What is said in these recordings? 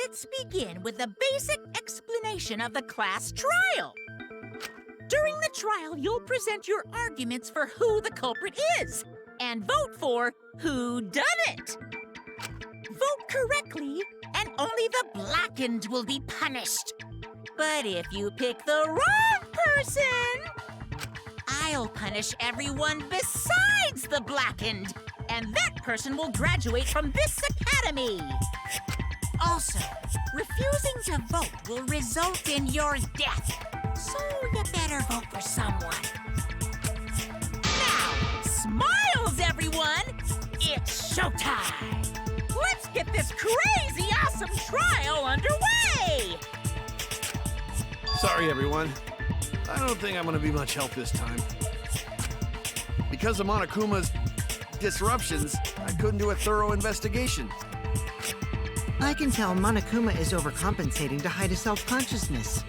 Let's begin with the basic explanation of the class trial. During the trial, you'll present your arguments for who the culprit is and vote for who done it. Vote correctly, and only the blackened will be punished. But if you pick the wrong person, I'll punish everyone besides the blackened, and that person will graduate from this academy. Also, refusing to vote will result in your death, so you better vote for someone. Now, smiles, everyone! It's showtime! Let's get this crazy awesome trial underway! Sorry, everyone. I don't think I'm gonna be much help this time. Because of Monokuma's disruptions, I couldn't do a thorough investigation. I can tell Monokuma is overcompensating to hide his self-consciousness.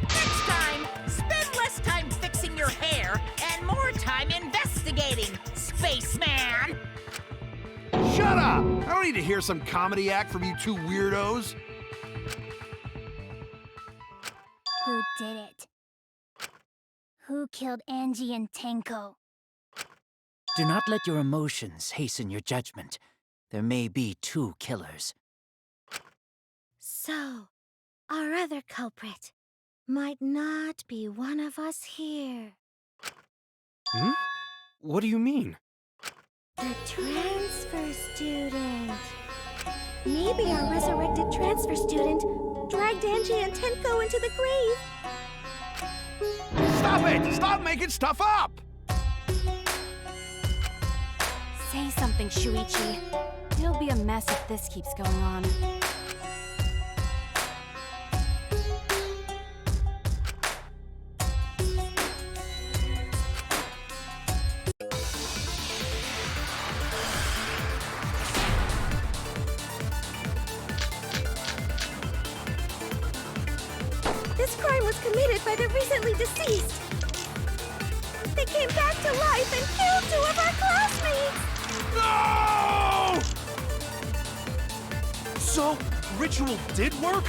Next time, spend less time fixing your hair and more time investigating, spaceman! Shut up! I don't need to hear some comedy act from you two weirdos. Who did it? Who killed Angie and Tenko? Do not let your emotions hasten your judgment. There may be two killers. So, our other culprit might not be one of us here. Hmm? What do you mean? The transfer student. Maybe our resurrected transfer student dragged Angie and Tenko into the grave. Stop it! Stop making stuff up! Say something, Shuichi. It'll be a mess if this keeps going on. This crime was committed by the recently deceased. They came back to life and killed 2 of our classmates! No! So, ritual did work?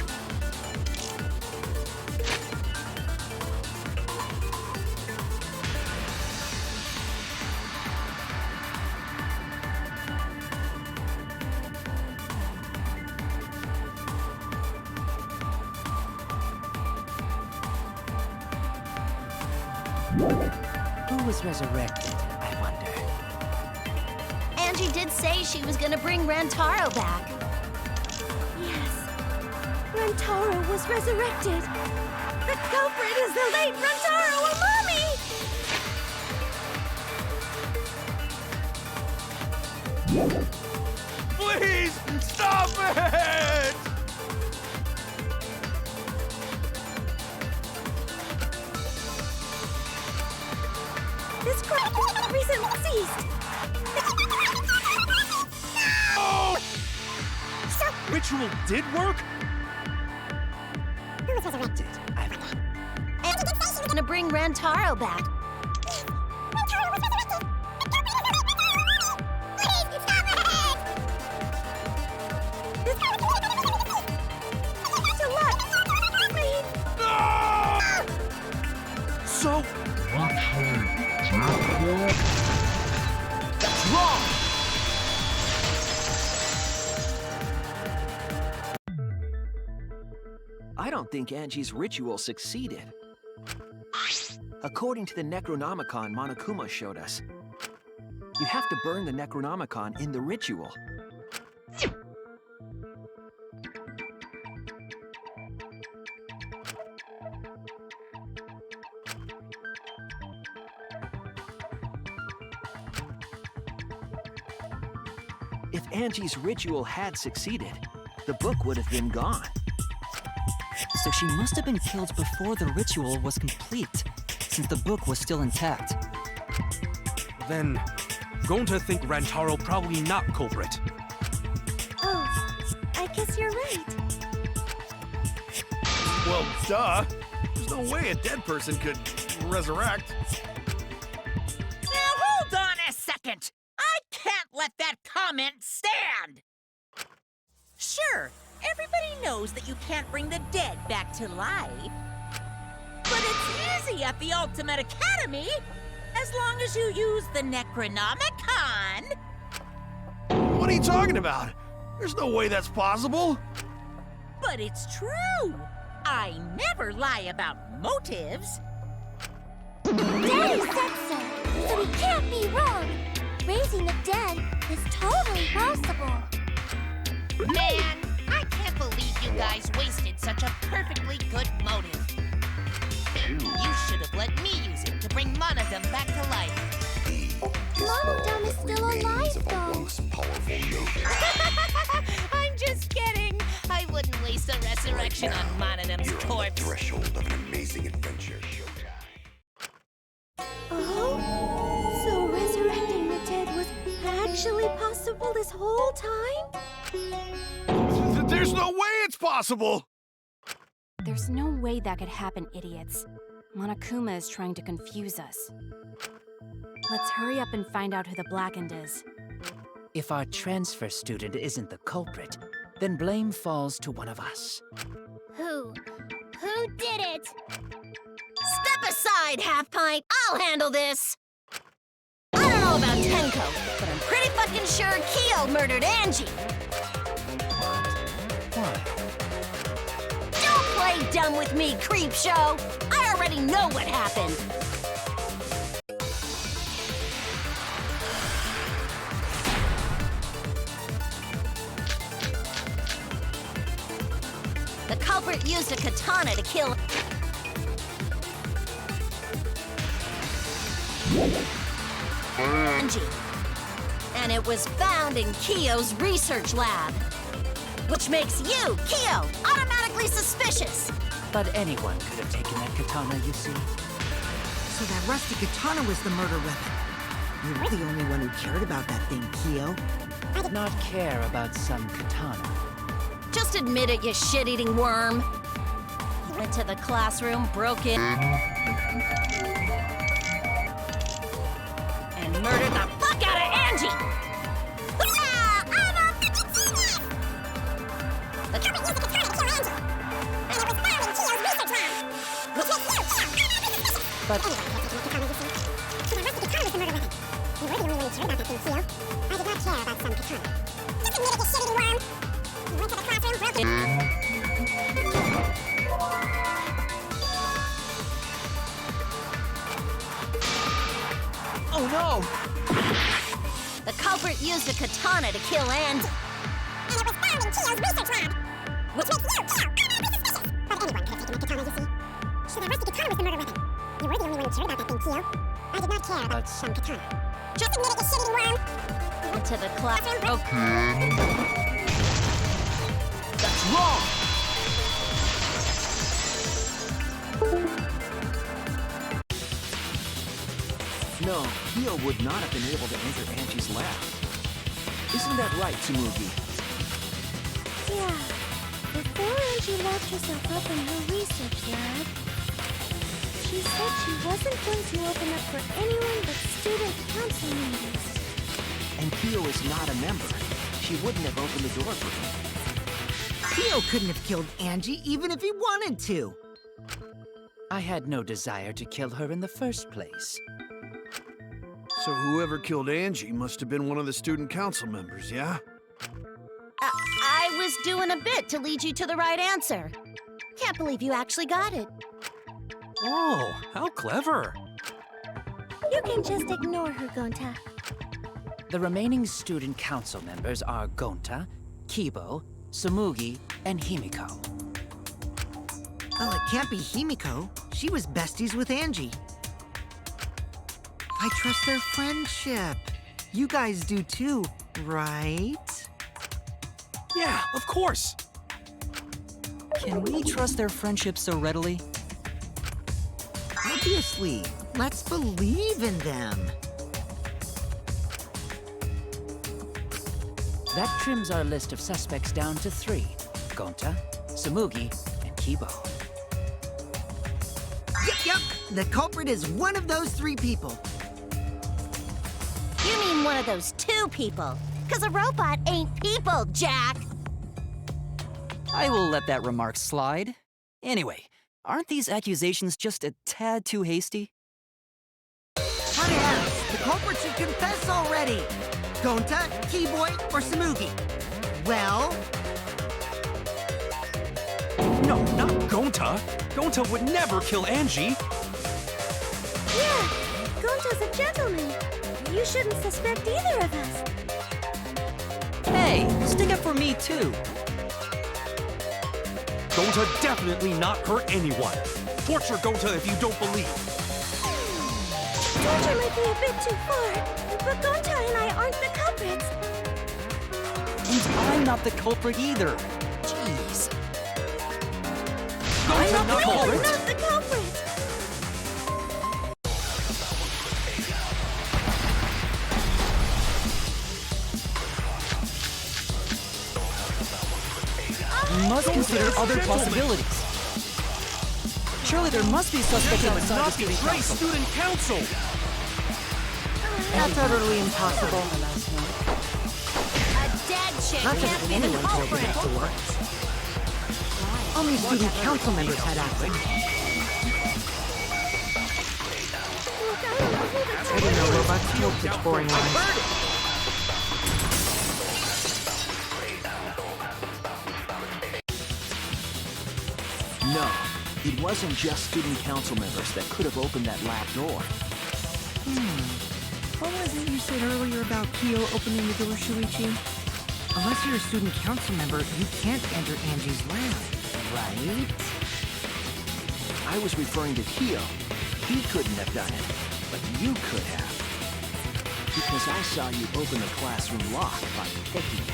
Who was resurrected, I wonder? Angie did say she was gonna bring Rantaro back. Yes, Rantaro was resurrected. The culprit is the late Rantaro Amami! Please, stop it! This crime recently ceased. Oh! Ritual did work? Who was resurrected? Angie did say she was gonna bring Rantaro back. Rantaro was resurrected! Please, stop it! This crime to life! No! So, that's wrong! I don't think Angie's ritual succeeded. According to the Necronomicon Monokuma showed us, you have to burn the Necronomicon in the ritual. If Angie's ritual had succeeded, the book would have been gone. So she must have been killed before the ritual was complete, since the book was still intact. Then, Gonta think Rantaro probably not culprit. Oh, I guess you're right. Well, duh. There's no way a dead person could resurrect. Now hold on a second! I can't let that comment stand! Sure, knows that you can't bring the dead back to life. But it's easy at the Ultimate Academy, as long as you use the Necronomicon. What are you talking about? There's no way that's possible. But it's true. I never lie about motives. Daddy said so he can't be wrong. Raising the dead is totally possible. Man, I can't believe you guys wasted such a perfectly good motive. You should have let me use it to bring Monodum back to life. Monodum is still alive, though. I'm just kidding. I wouldn't waste a resurrection on Monodum's corpse. Threshold of an amazing adventure. Oh? So resurrecting the dead was actually possible this whole time? There's no way it's possible! There's no way that could happen, idiots. Monokuma is trying to confuse us. Let's hurry up and find out who the Blackened is. If our transfer student isn't the culprit, then blame falls to one of us. Who? Who did it? Step aside, Half Pint. I'll handle this. I don't know about Tenko, but I'm pretty fucking sure Kyo murdered Angie. Why? Don't play dumb with me, Creepshow. I already know what happened. The culprit used a katana to kill Angie. And it was found in Kyo's research lab. Which makes you, Kyo, automatically suspicious. But anyone could have taken that katana, you see. So that rusty katana was the murder weapon. You're the only one who cared about that thing, Kyo. Not care about some katana. Just admit it, you shit-eating worm. Went to the classroom, broke in, and murdered the fuck out of Angie! The culprit used the katana to kill Angie, and it was found in Kyo's research lab, which makes you, Kyo, But anyway, the katana was the murder weapon. You were the only one who cared about that thing, Kyo. I did not care about some katana. Just admit it, you shit-eating worm! You went to the classroom, broke in. Oh no! The culprit used a katana to kill Angie. And it was found in Kyo's research lab. Which makes you, Kyo, automatically suspicious. But anyone could have taken that katana, you see. So that rusty katana was the murder weapon. You were the only one who cared about that thing, Kyo. I did not care about some katana. Just admit it, you shitty worm! Went to the classroom. That's wrong! No, Kyo would not have been able to enter Angie's lab. Isn't that right, Tsumugi? Yeah. Before Angie locked herself up in her research lab, she said she wasn't going to open up for anyone but student council members. And Kyo is not a member. She wouldn't have opened the door for him. Kyo couldn't have killed Angie even if he wanted to. I had no desire to kill her in the first place. So whoever killed Angie must have been one of the student council members, yeah? I was doing a bit to lead you to the right answer. Can't believe you actually got it. Oh, how clever. You can just ignore her, Gonta. The remaining student council members are Gonta, Kibo, Tsumugi, and Himiko. Oh, it can't be Himiko. She was besties with Angie. I trust their friendship. You guys do too, right? Yeah, of course. Can we trust their friendship so readily? Obviously. Let's believe in them. That trims our list of suspects down to 3. Gonta, Tsumugi, and Kibo. Yep. The culprit is one of those 3 people. You mean one of those 2 people? Because a robot ain't people, Jack. I will let that remark slide. Anyway, aren't these accusations just a tad too hasty? Hot the culprit should confess already. Gonta, Keyboy, or Samugi? Well, No, not Gonta. Gonta would never kill Angie. Yeah, Gonta's a gentleman. You shouldn't suspect either of us. Hey, stick up for me too. Gonta definitely not hurt anyone. Torture Gonta if you don't believe. Torture might be a bit too far, but Gonta and I aren't the culprits. And I'm not the culprit either. Jeez. I'm not the culprit. We're not the culprit. We must consider other possibilities. Surely there must be suspects outside the student council. Student council. that's utterly impossible. A dead chick Not can't that be the anyone told me culprit. that door. Only student council members had access. Look, I don't know who the I didn't know robots killed such boring lines. No, it wasn't just student council members that could have opened that lab door. What was it you said earlier about Kyo opening the door, Shuichi? Unless you're a student council member, you can't enter Angie's lab, right? I was referring to Kyo. He couldn't have done it, but you could have. Because I saw you open the classroom lock by picking it.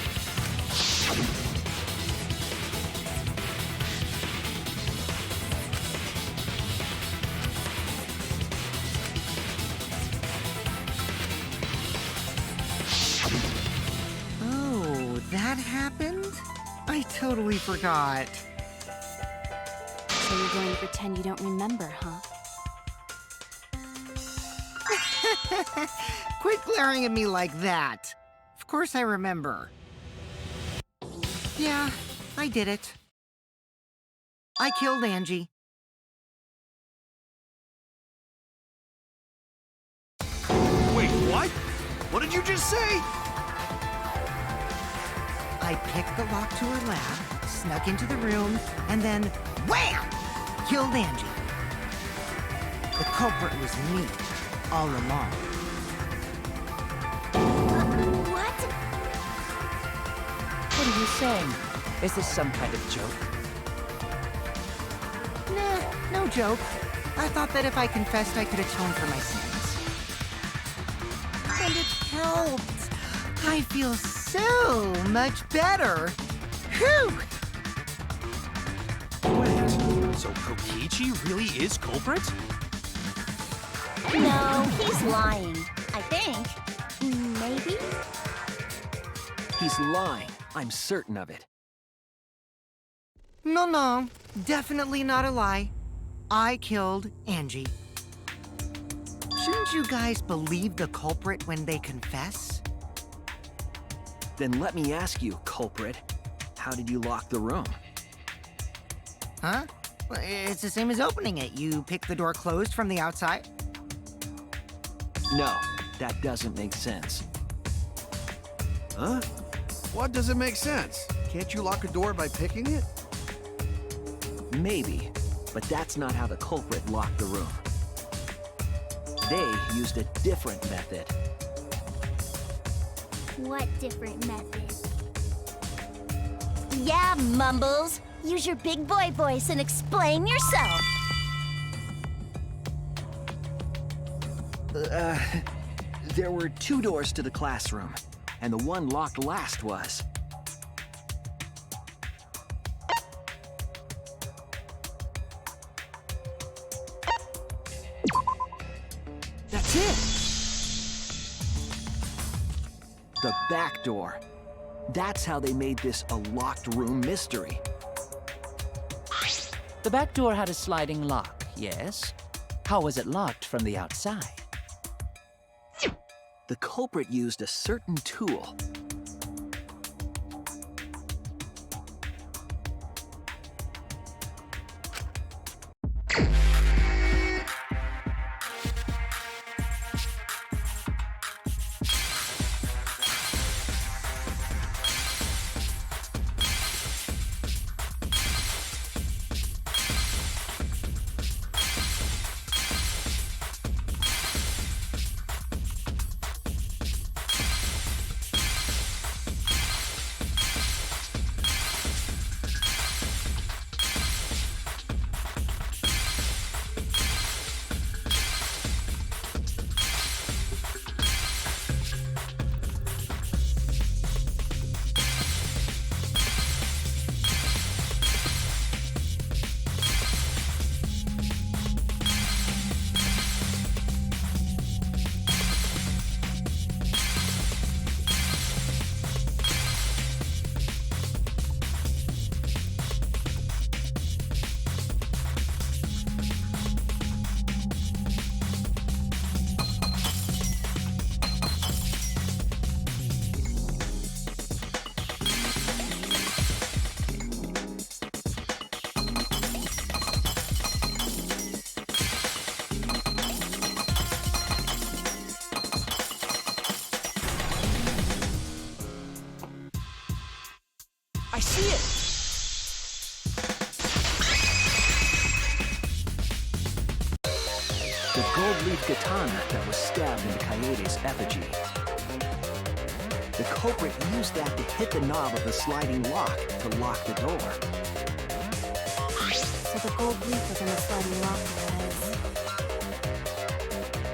Oh, that happened? I totally forgot. So you're going to pretend you don't remember, huh? Quit glaring at me like that. Of course I remember. Yeah, I did it. I killed Angie. Wait, what? What did you just say? I picked the lock to her lab, snuck into the room, and then wham! Killed Angie. The culprit was me, all along. What? What are you saying? Is this some kind of joke? Nah, no joke. I thought that if I confessed, I could atone for my sins. And it helped. I feel so much better. Whew! Wait, so Kokichi really is culprit? No, he's lying. I think. Maybe? He's lying. I'm certain of it. No, definitely not a lie. I killed Angie. Shouldn't you guys believe the culprit when they confess? Then let me ask you, culprit. How did you lock the room? Huh? Well, it's the same as opening it. You pick the door closed from the outside. No, that doesn't make sense. Huh? What doesn't make sense? Can't you lock a door by picking it? Maybe, but that's not how the culprit locked the room. They used a different method. What different method? Yeah, Mumbles. Use your big boy voice and explain yourself. There were 2 doors to the classroom, and the one locked last was. That's it! The back door. That's how they made this a locked room mystery. The back door had a sliding lock, yes? How was it locked from the outside? The culprit used a certain tool. The gold leaf katana that was stabbed into Coyote's effigy. The culprit used that to hit the knob of the sliding lock to lock the door. So the gold leaf was in the sliding lock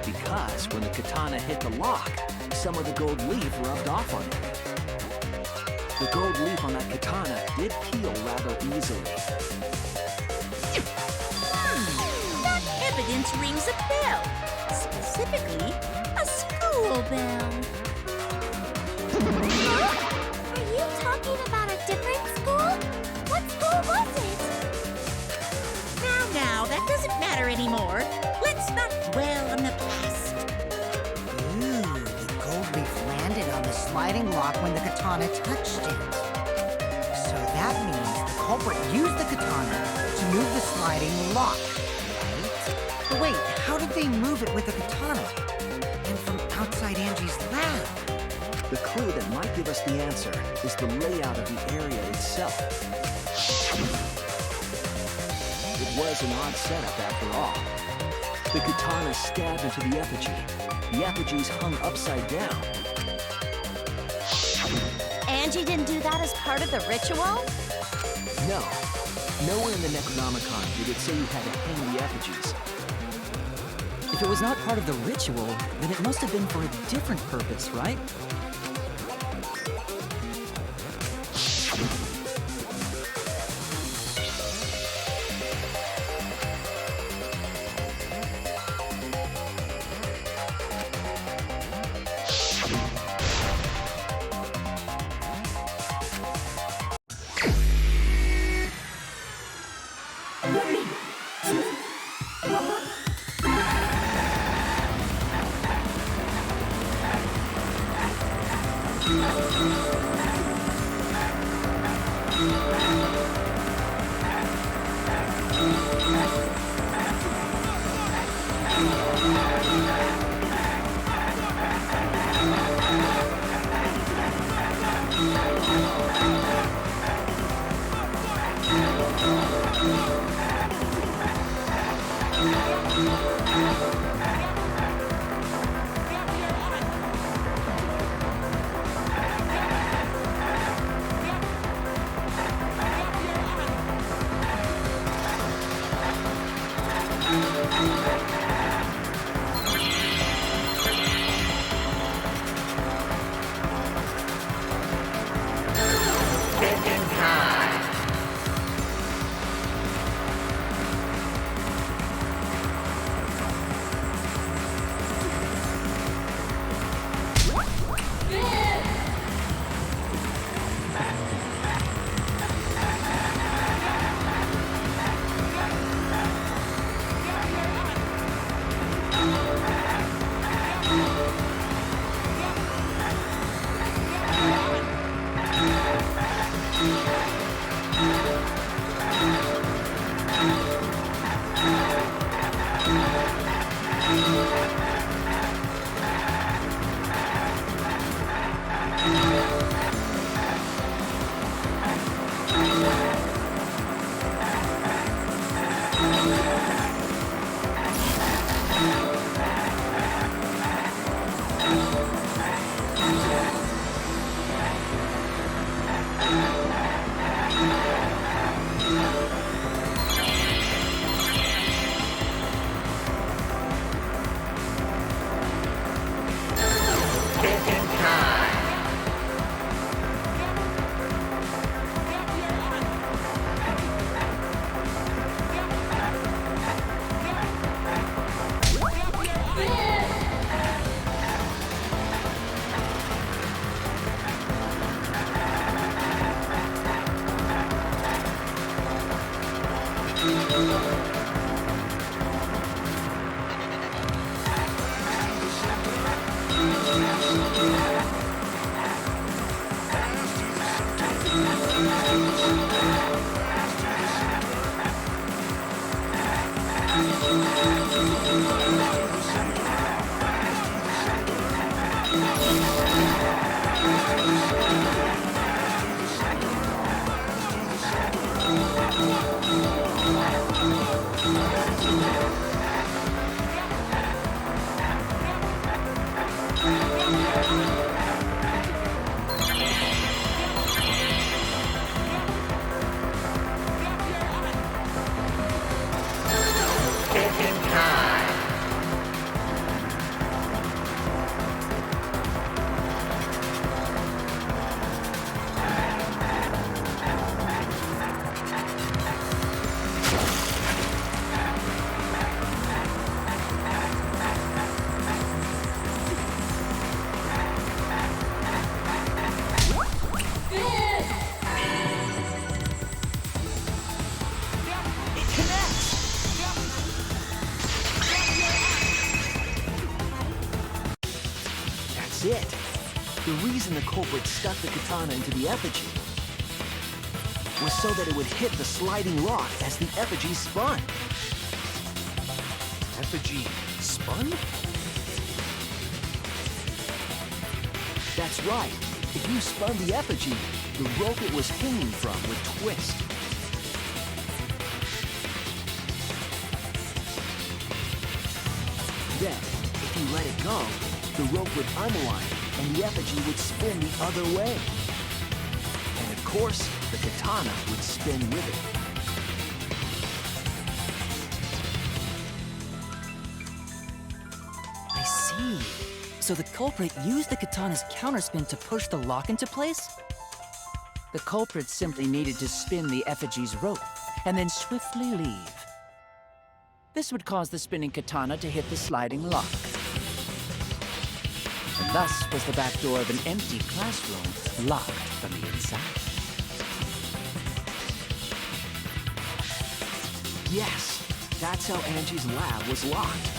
Because when the katana hit the lock, some of the gold leaf rubbed off on it. The gold leaf on that katana did peel rather easily. That evidence rings a bell. Specifically, a school bell. Huh? Are you talking about a different school? What school was it? Now, that doesn't matter anymore. Let's not dwell on the past. Ooh, the gold leaf landed on the sliding lock when the katana touched it. So that means the culprit used the katana to move the sliding lock, right? But wait, how did they move it with the katana? And from outside Angie's lab? The clue that might give us the answer is the layout of the area itself. It was an odd setup after all. The katana stabbed into the effigy. The effigies hung upside down. Angie didn't do that as part of the ritual? No. Nowhere in the Necronomicon did it say you had to hang the effigies. If it was not part of the ritual, then it must have been for a different purpose, right? was it. The reason the culprit stuck the katana into the effigy was so that it would hit the sliding lock as the effigy spun. Effigy spun? That's right. If you spun the effigy, the rope it was hanging from would twist. Then, if you let it go, the rope would unwind and the effigy would spin the other way. And of course, the katana would spin with it. I see. So the culprit used the katana's counterspin to push the lock into place? The culprit simply needed to spin the effigy's rope and then swiftly leave. This would cause the spinning katana to hit the sliding lock. And thus was the back door of an empty classroom locked from the inside. Yes, that's how Angie's lab was locked.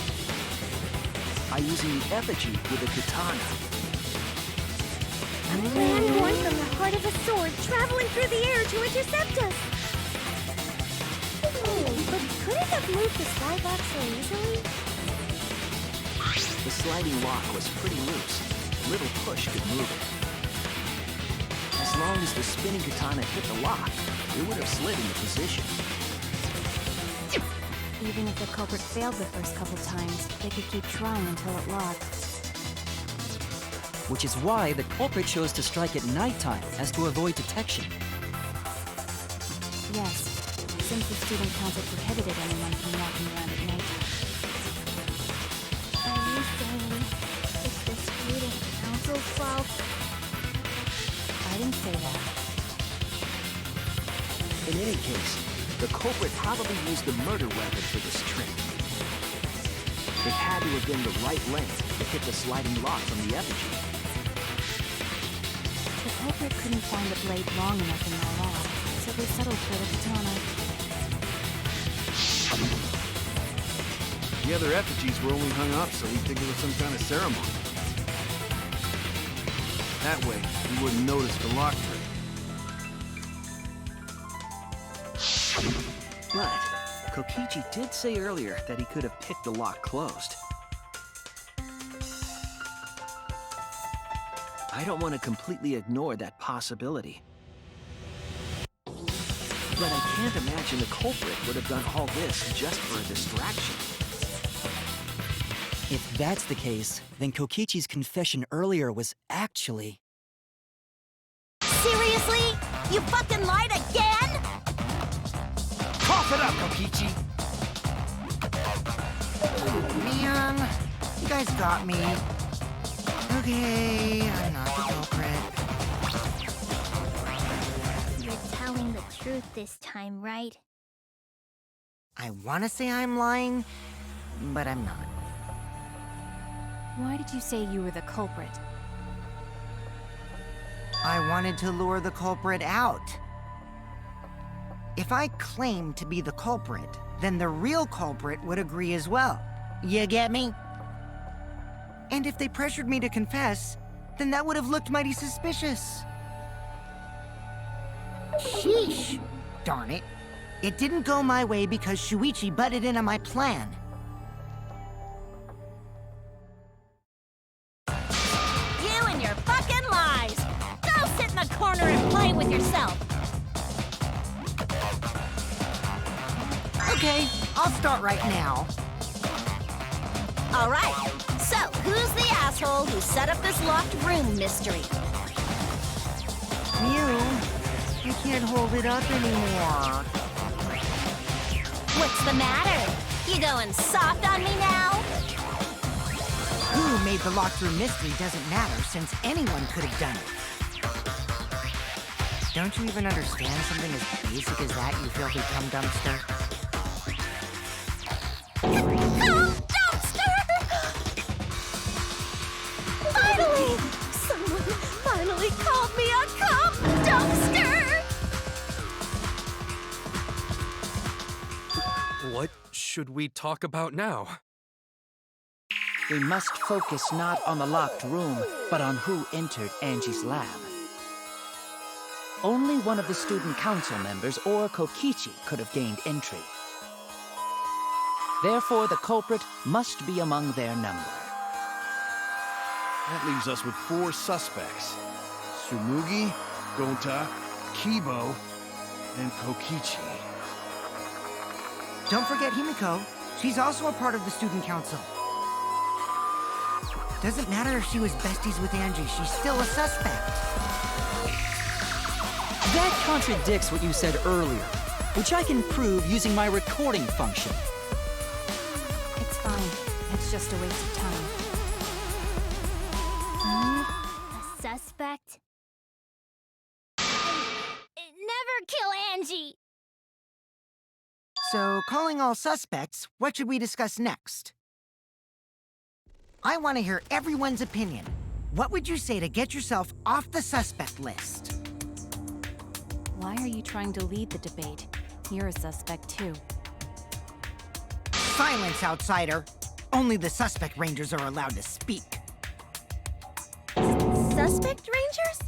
By using the effigy with a katana. A plan born from the heart of a sword traveling through the air to intercept us. Oh, but could it have moved the skybox so easily? The sliding lock was pretty loose. A little push could move it. As long as the spinning katana hit the lock, it would have slid into position. Even if the culprit failed the first couple times, they could keep trying until it locked. Which is why the culprit chose to strike at nighttime as to avoid detection. Yes, since the student council prohibited anyone from walking around at nighttime. Are you saying it's the student council's fault? I didn't say that. In any case, the culprit probably used the murder weapon for this trick. It had to have been the right length to hit the sliding lock from the effigy. The culprit couldn't find the blade long enough in their lab, so they settled for the katana. The other effigies were only hung up so we'd think it was some kind of ceremony. That way, we wouldn't notice the lock trick. But Kokichi did say earlier that he could have picked the lock closed. I don't want to completely ignore that possibility. But I can't imagine the culprit would have done all this just for a distraction. If that's the case, then Kokichi's confession earlier was actually... Seriously? You fucking lied again? Cough it up, Kokichi! Oh, man. You guys got me. Okay, I'm not the culprit. You're telling the truth this time, right? I want to say I'm lying, but I'm not. Why did you say you were the culprit? I wanted to lure the culprit out. If I claimed to be the culprit, then the real culprit would agree as well. You get me? And if they pressured me to confess, then that would have looked mighty suspicious. Sheesh! Darn it. It didn't go my way because Shuichi butted in on my plan. You and your fucking lies! Go sit in the corner and play with yourself! Okay, I'll start right now. Alright, so who's the asshole who set up this locked room mystery? You, I can't hold it up anymore. What's the matter? You going soft on me now? Who made the locked room mystery doesn't matter since anyone could have done it. Don't you even understand something as basic as that, you filthy cum dumpster? Finally! Someone finally called me a cum dumpster! What should we talk about now? We must focus not on the locked room, but on who entered Angie's lab. Only one of the student council members or Kokichi could have gained entry. Therefore, the culprit must be among their number. That leaves us with 4 suspects. Tsumugi, Gonta, Kibo, and Kokichi. Don't forget Himiko. She's also a part of the student council. Doesn't matter if she was besties with Angie, she's still a suspect. That contradicts what you said earlier, which I can prove using my recording function. It's fine. It's just a waste of time. A suspect? Never kill Angie! So, calling all suspects, what should we discuss next? I want to hear everyone's opinion. What would you say to get yourself off the suspect list? Why are you trying to lead the debate? You're a suspect too. Silence, outsider! Only the suspect rangers are allowed to speak. Suspect rangers?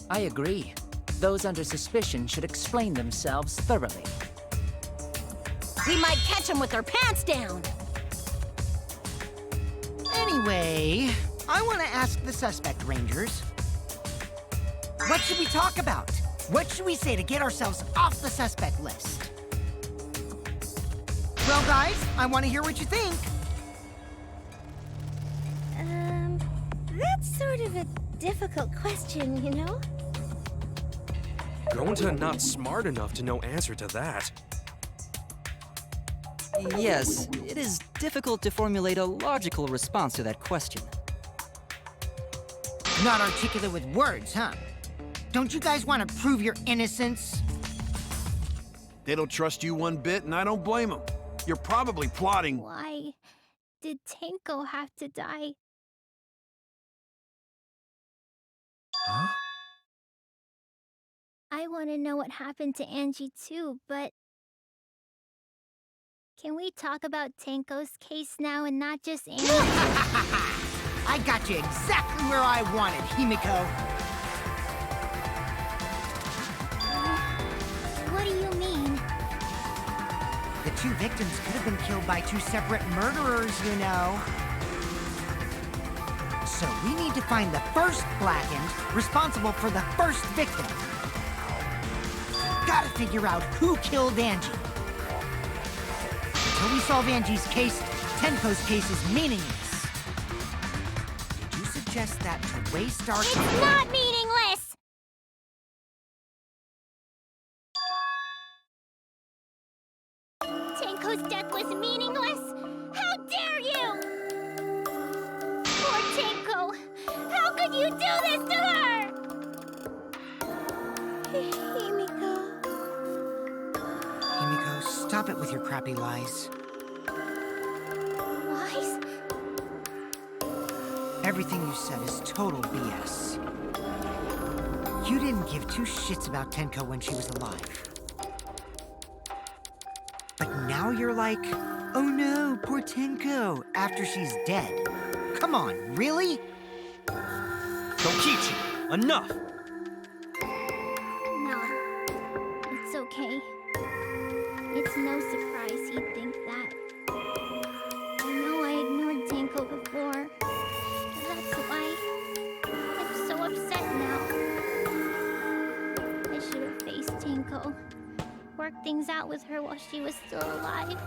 I agree. Those under suspicion should explain themselves thoroughly. We might catch them with their pants down! Anyway, I want to ask the suspect rangers. What should we talk about? What should we say to get ourselves off the suspect list? Well, guys, I want to hear what you think. That's sort of a difficult question, you know? Gonta not smart enough to know answer to that. Yes, it is difficult to formulate a logical response to that question. Not articulate with words, huh? Don't you guys want to prove your innocence? They don't trust you one bit, and I don't blame them. You're probably plotting. Why did Tenko have to die? Huh? I want to know what happened to Angie too, but... Can we talk about Tenko's case now and not just Angie? I got you exactly where I wanted, Himiko. What do you mean? The 2 victims could have been killed by 2 separate murderers, you know. So we need to find the first Blackened responsible for the first victim. Gotta figure out who killed Angie. Until we solve Angie's case, Tenko's case is meaningless. Did you suggest that to waste our time? It's not meaningless! Tenko's death was meaningless? How dare you! Poor Tenko! How could you do this to her? Himiko... Himiko, stop it with your crappy lies. Lies? Everything you said is total BS. You didn't give 2 shits about Tenko when she was alive. But now you're like, oh no, poor Tenko, after she's dead. Come on, really? Kokichi, enough! No. It's okay. It's no surprise he'd think that. I know I ignored Tenko before. That's why I'm so upset now. I should have faced Tenko. Worked things out with her while she was still alive.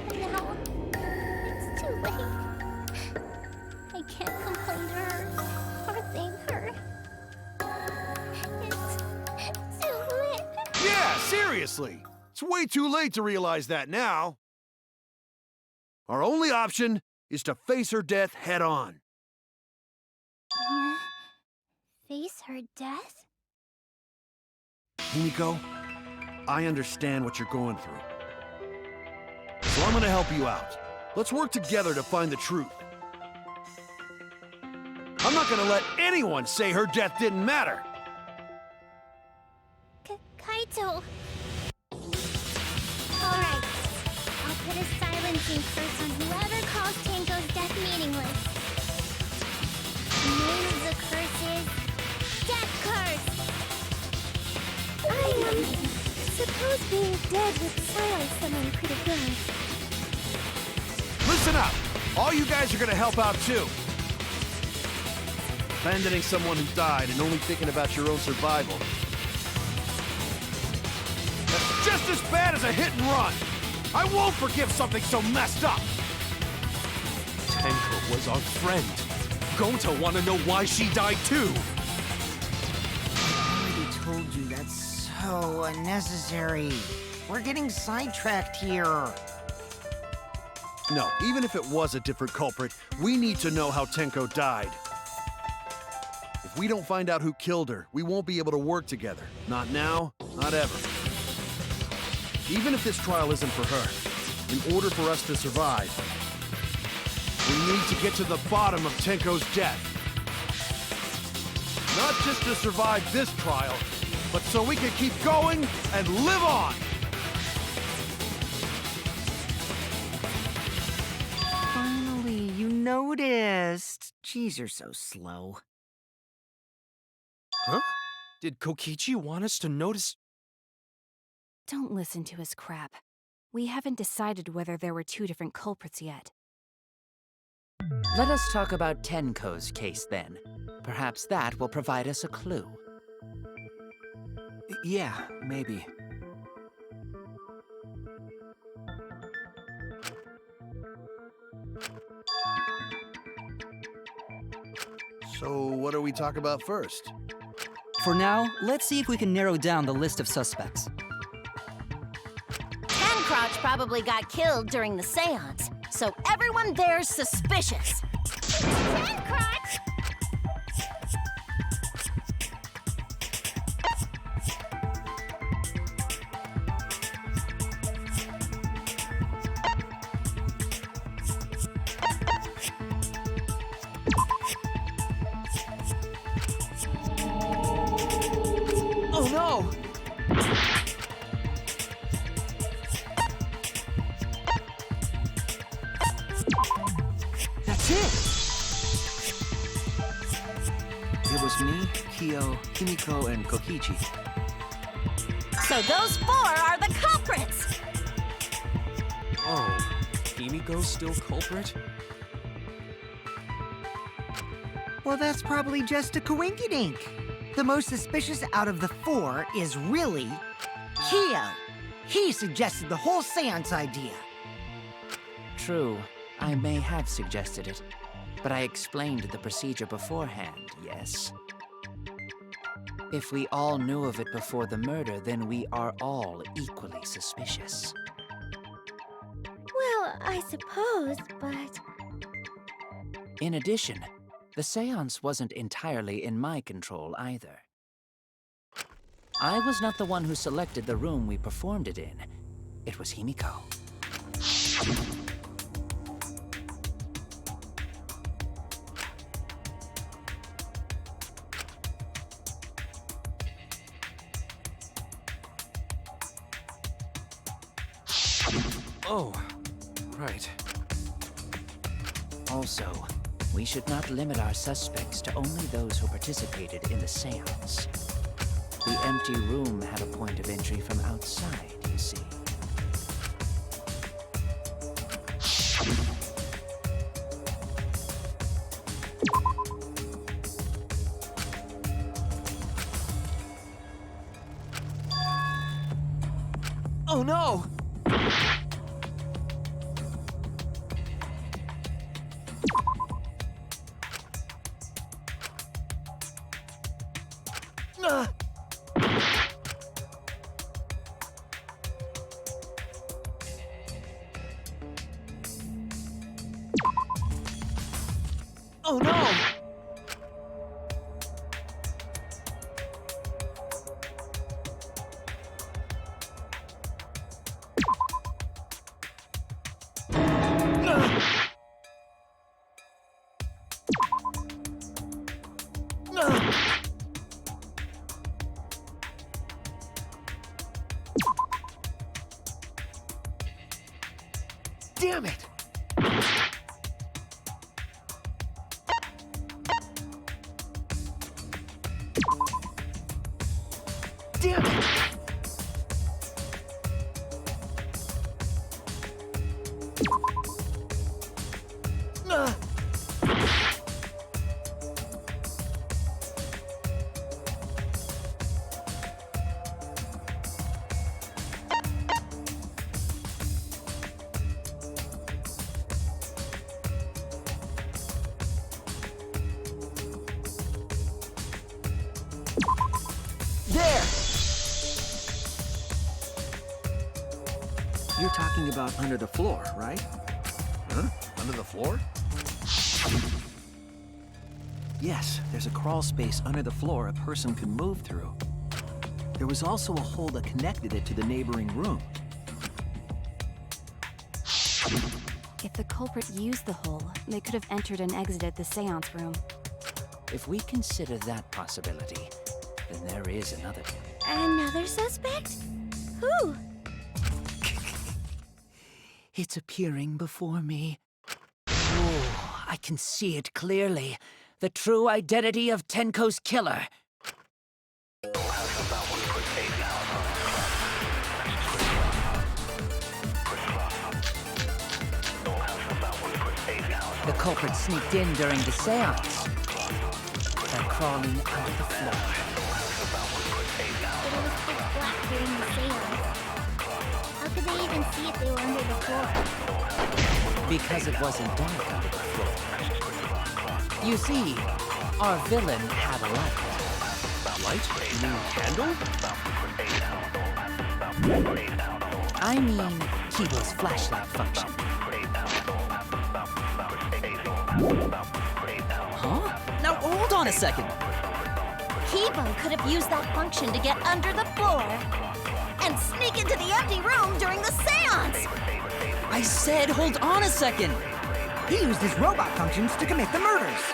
But now, it's too late. I can't complain to her or thank her. It's too late. Yeah, seriously. It's way too late to realize that now. Our only option is to face her death head on. Face her death? Himiko, I understand what you're going through. So I'm gonna help you out. Let's work together to find the truth. I'm not gonna let anyone say her death didn't matter. Kaito. Alright, I'll put a silent missing curse on whoever calls Tango's death meaningless. The name of the curse is Death Curse. I suppose being dead would silence someone pretty good. Listen up! All you guys are gonna help out too. Abandoning someone who died and only thinking about your own survival. That's just as bad as a hit and run! I won't forgive something so messed up! Tenko was our friend. Gonta wanna know why she died too. I already told you that's so unnecessary. We're getting sidetracked here. No, even if it was a different culprit, we need to know how Tenko died. If we don't find out who killed her, we won't be able to work together. Not now, not ever. Even if this trial isn't for her, in order for us to survive, we need to get to the bottom of Tenko's death. Not just to survive this trial, but so we can keep going and live on! Finally, you noticed. Jeez, you're so slow. Huh? Did Kokichi want us to notice? Don't listen to his crap. We haven't decided whether there were two different culprits yet. Let us talk about Tenko's case then. Perhaps that will provide us a clue. Yeah, maybe. So, what do we talk about first? For now, let's see if we can narrow down the list of suspects. Tancrotch probably got killed during the seance, so everyone there's suspicious. Tancrotch! Oh no! That's it! It was me, Kyo, Kimiko, and Kokichi. So those four are the culprits! Oh, Kimiko's still culprit? Well, that's probably just a coinkydink. The most suspicious out of the four is really Kyo. He suggested the whole seance idea. True, I may have suggested it, but I explained the procedure beforehand, yes? If we all knew of it before the murder, then we are all equally suspicious. Well, I suppose, but... In addition, the seance wasn't entirely in my control either. I was not the one who selected the room we performed it in. It was Himiko. Oh, right. Also, we should not limit our suspects to only those who participated in the seance. The empty room had a point of entry from outside, you see. Oh no! Oh no! Damn it! Damn it! There! You're talking about under the floor, right? Huh? Under the floor? Yes, there's a crawl space under the floor a person could move through. There was also a hole that connected it to the neighboring room. If the culprit used the hole, they could have entered and exited the seance room. If we consider that possibility, then there is another. Another suspect? Who? It's appearing before me. Oh, I can see it clearly. The true identity of Tenko's killer. The culprit sneaked in during the seance by crawling under the floor. But it was pitch black during the seance. How could they even see if they were under the floor? Because it wasn't dark under the floor. You see, our villain had a light. Light? You mean candle? I mean, Kibo's flashlight function. Huh? Now hold on a second. Kibo could have used that function to get under the floor and sneak into the empty room during the seance. I said hold on a second. He used his robot functions to commit the murders.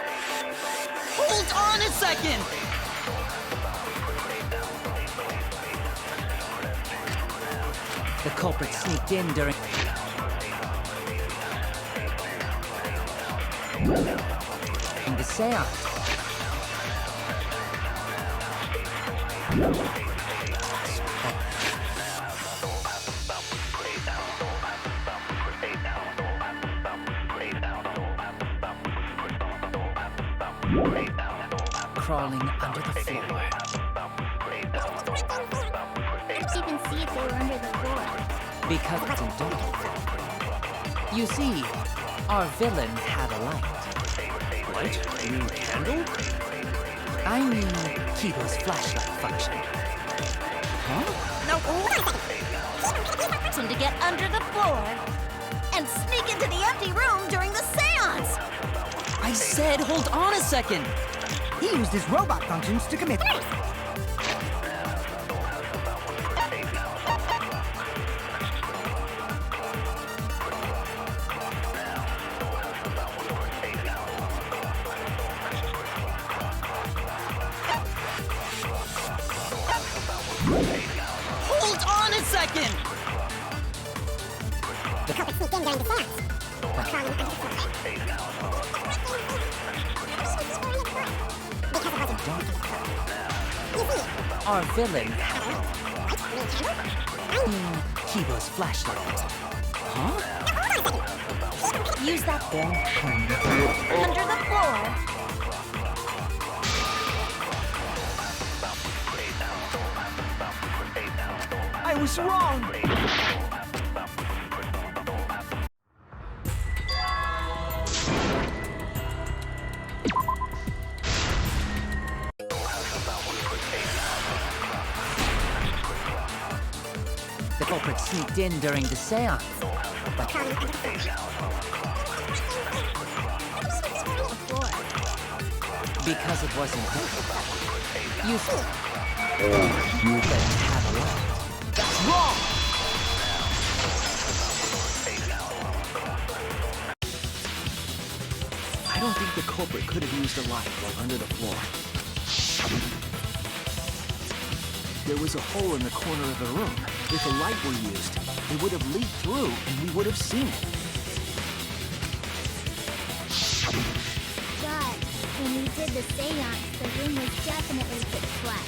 Hold on a second. The culprit sneaked in during the seance. Crawling under the floor. How could you even see if they were under the floor? Because it's in dark. You see, our villain had a light. Light? You mean candle? I mean, Kibo's flashlight function. Huh? No. To get under the floor and sneak into the empty room during the seance. I said hold on a second. He used his robot functions to commit. Hold on a second. The culprit sneaked in during the seance. Crawling under the floor. Our villain had Kibo's flashlight. Huh? Use that function under the floor. I was wrong! The culprit sneaked in during the seance. Because it wasn't dark. You see, villain had a light. That's wrong! I don't think the culprit could have used a light while under the floor. There was a hole in the corner of the room. If a light were used, it would have leaked through and we would have seen it. But when we did the seance, the room was definitely pitch black.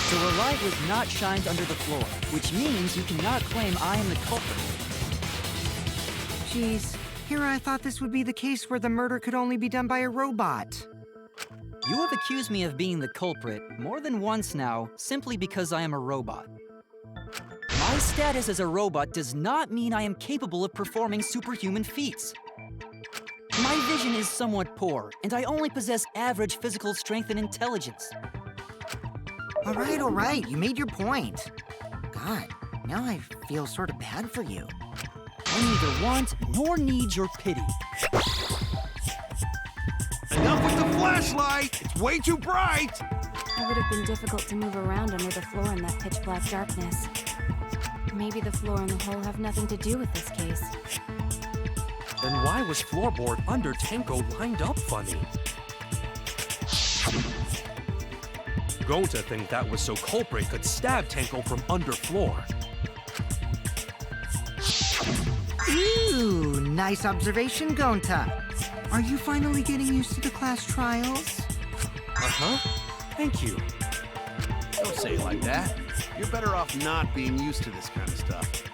So a light was not shined under the floor, which means you cannot claim I am the culprit. Jeez, here I thought this would be the case where the murder could only be done by a robot. You have accused me of being the culprit more than once now, simply because I am a robot. My status as a robot does not mean I am capable of performing superhuman feats. My vision is somewhat poor, and I only possess average physical strength and intelligence. All right, you made your point. God, now I feel sort of bad for you. I neither want nor need your pity. Enough with the flashlight! It's way too bright! It would have been difficult to move around under the floor in that pitch black darkness. Maybe the floor and the hole have nothing to do with this case. Then why was floorboard under Tenko lined up funny? Going to think that was so culprit could stab Tenko from under floor. Ooh, nice observation, Gonta. Are you finally getting used to the class trials? Uh-huh. Thank you. Don't say it like that. You're better off not being used to this kind of stuff.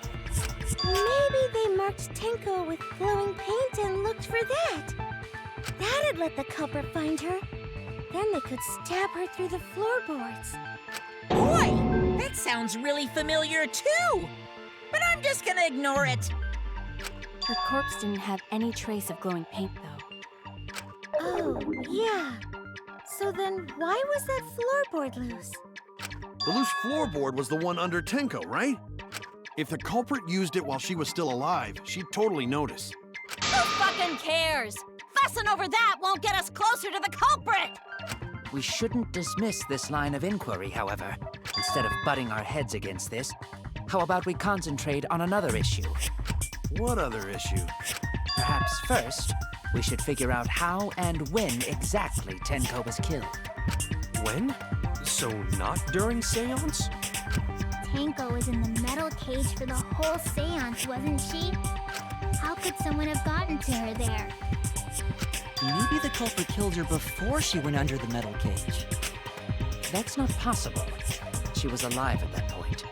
Maybe they marked Tenko with glowing paint and looked for that. That'd let the culprit find her. Then they could stab her through the floorboards. Boy, that sounds really familiar too. But I'm just gonna ignore it. Her corpse didn't have any trace of glowing paint, though. Oh, yeah. So then why was that floorboard loose? The loose floorboard was the one under Tenko, right? If the culprit used it while she was still alive, she'd totally notice. Who fucking cares? Fussing over that won't get us closer to the culprit! We shouldn't dismiss this line of inquiry, however. Instead of butting our heads against this, how about we concentrate on another issue? What other issue? Perhaps first, we should figure out how and when exactly Tenko was killed. When? So not during seance? Tenko was in the metal cage for the whole seance, wasn't she? How could someone have gotten to her there? Maybe the culprit killed her before she went under the metal cage. That's not possible. She was alive at that point.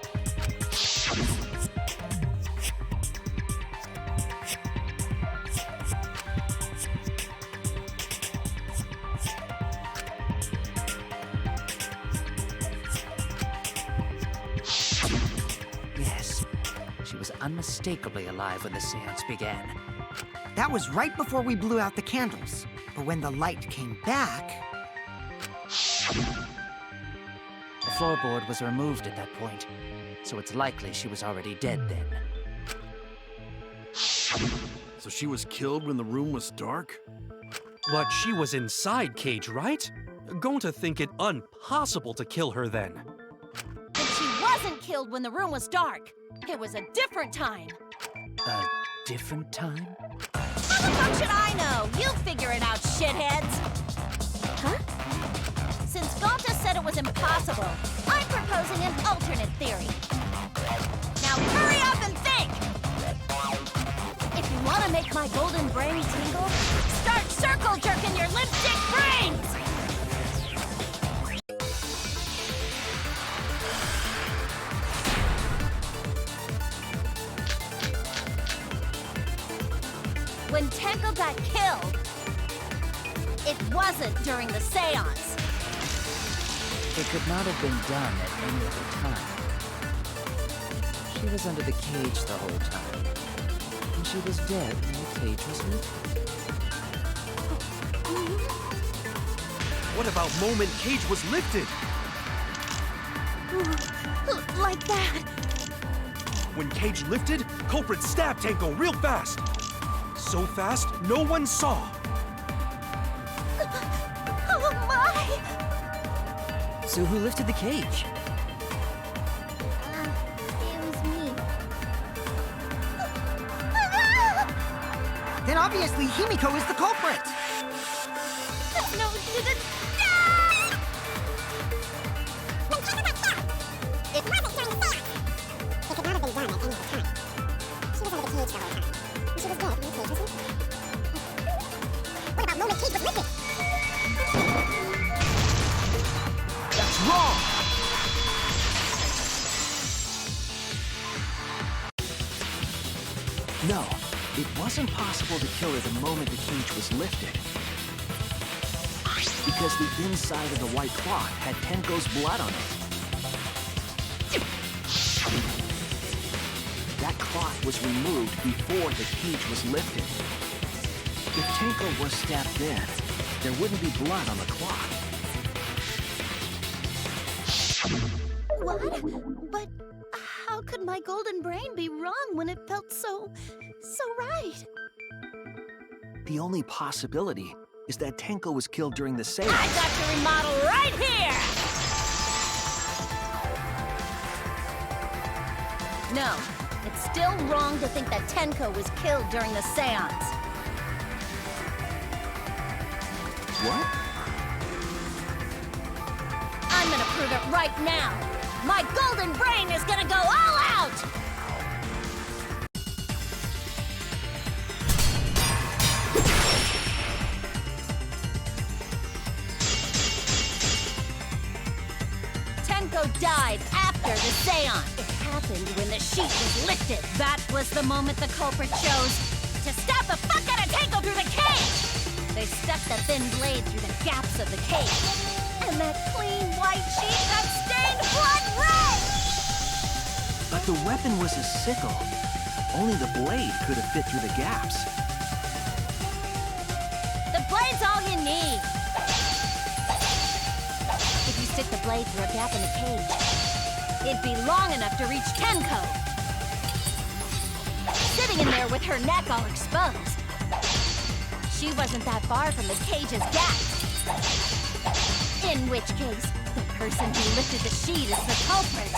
Yes, she was unmistakably alive when the seance began. That was right before we blew out the candles. But when the light came back... The floorboard was removed at that point, so it's likely she was already dead then. So she was killed when the room was dark? But she was inside cage, right? Going to think it impossible to kill her then. And she wasn't killed when the room was dark. It was a different time. A different time? How the fuck should I know? You figure it out, shitheads! Huh? Since Gonta said it was impossible, I'm proposing an alternate theory. Now hurry up and think! If you want to make my golden brain tingle, start circle jerking your lipstick brains! When Tenko got killed, it wasn't during the seance. It could not have been done at any other time. She was under the cage the whole time. And she was dead when the cage was lifted. What about moment cage was lifted? Like that. When cage lifted, culprit stabbed Tenko real fast. So fast, no one saw. Oh my! So who lifted the cage? It was me. Then obviously Himiko is the culprit! No, It wasn't during the seance. It could not have been done at any other time. She was under the cage the whole time. And she was dead when the cage was lifted. That's wrong! No, it wasn't possible to kill her the moment the cage was lifted. Because the inside of the white cloth had Tenko's blood on it. That cloth was removed before the cage was lifted. If Tenko was stabbed then, there wouldn't be blood on the cloth. What? But how could my golden brain be wrong when it felt so right? The only possibility is that Tenko was killed during the seance. I got your remodel right here! No, it's still wrong to think that Tenko was killed during the seance. What? I'm gonna prove it right now. My golden brain is gonna go all out! Tenko died after the seance. It happened when the sheet was lifted. That was the moment the culprit chose to stab the fuck out of Tenko through the cage! They stuck the thin blade through the gaps of the cage. And that clean white sheet got stained blood red! But the weapon was a sickle. Only the blade could have fit through the gaps. The blade's all you need. If you stick the blade through a gap in the cage, it'd be long enough to reach Tenko. Sitting in there with her neck all exposed. She wasn't that far from the cage's gap. In which case, the person who lifted the sheet is the culprit.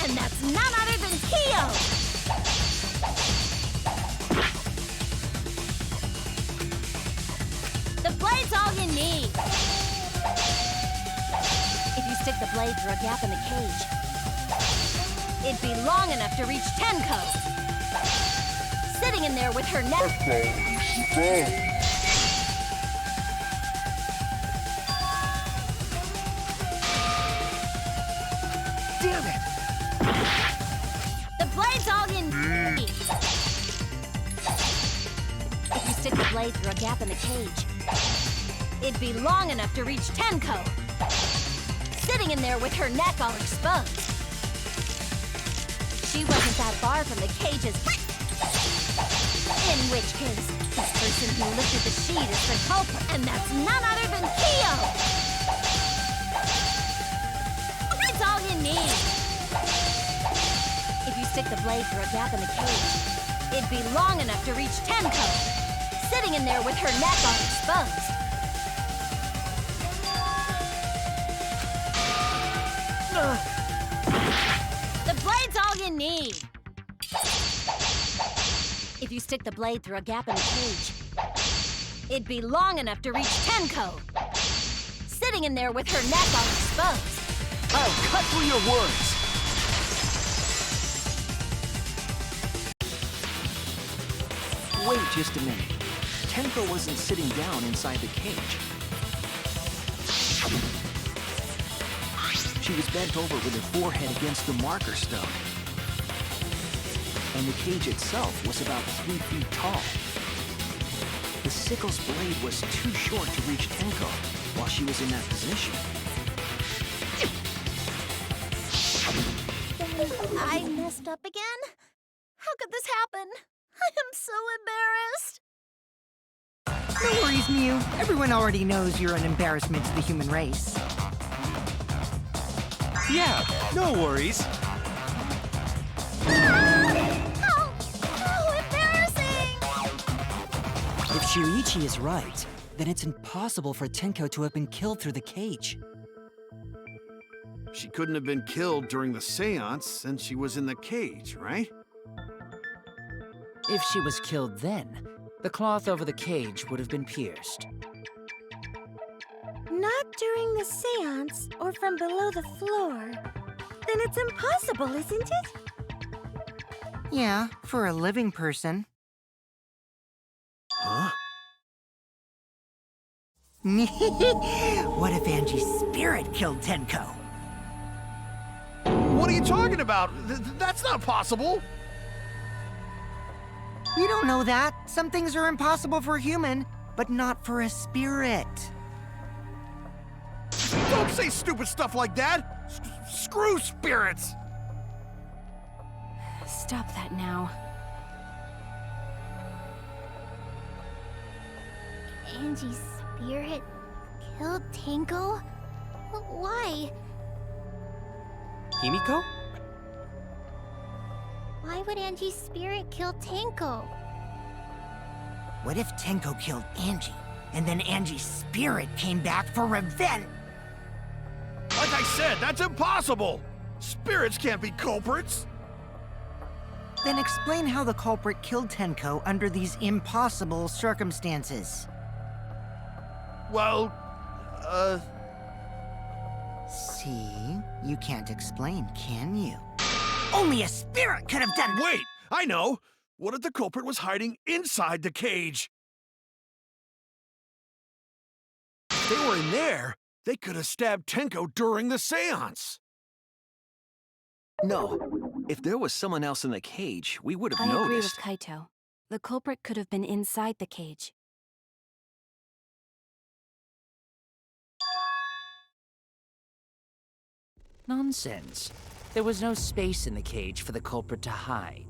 And that's none other than Kyo! The blade's all you need. If you stick the blade through a gap in the cage, it'd be long enough to reach Tenko. Sitting in there with her neck... Damn it! The blade's all you need. If you stick the blade through a gap in the cage, it'd be long enough to reach Tenko. Sitting in there with her neck all exposed. She wasn't that far from the cage's... In which case, the person who lifted the sheet is the culprit, and that's none other than Kyo! That's all you need. If you stick the blade through a gap in the cage, it'd be long enough to reach Tenko, sitting in there with her neck all exposed. The blade's all you need. If you stick the blade through a gap in the cage, it'd be long enough to reach Tenko, sitting in there with her neck all exposed. I'll cut through your words! Wait just a minute. Tenko wasn't sitting down inside the cage. She was bent over with her forehead against the marker stone. And the cage itself was about 3 feet tall. The sickle's blade was too short to reach Tenko while she was in that position. I messed up again? How could this happen? I am so embarrassed. No worries, Mew. Everyone already knows you're an embarrassment to the human race. Yeah, no worries. How embarrassing! If Shuichi is right, then it's impossible for Tenko to have been killed through the cage. She couldn't have been killed during the seance since she was in the cage, right? If she was killed then, the cloth over the cage would have been pierced. Not during the seance or from below the floor. Then it's impossible, isn't it? Yeah, for a living person. Huh? What if Angie's spirit killed Tenko? What are you talking about? That's not possible. We don't know that. Some things are impossible for a human, but not for a spirit. Don't say stupid stuff like that. Screw spirits. Stop that now. Angie's spirit killed Tenko? Why? Himiko? Why would Angie's spirit kill Tenko? What if Tenko killed Angie, and then Angie's spirit came back for revenge? Like I said, that's impossible. Spirits can't be culprits. Then explain how the culprit killed Tenko under these impossible circumstances. Well, See? You can't explain, can you? Only a spirit could have done that! Wait! I know! What if the culprit was hiding inside the cage? If they were in there, they could have stabbed Tenko during the seance. No. If there was someone else in the cage, we would have I agree with noticed. Kaito. The culprit could have been inside the cage. Nonsense. There was no space in the cage for the culprit to hide.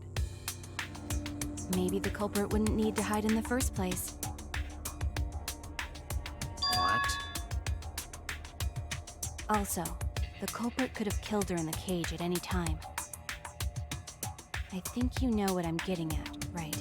Maybe the culprit wouldn't need to hide in the first place. What? Also, the culprit could have killed her in the cage at any time. I think you know what I'm getting at, right?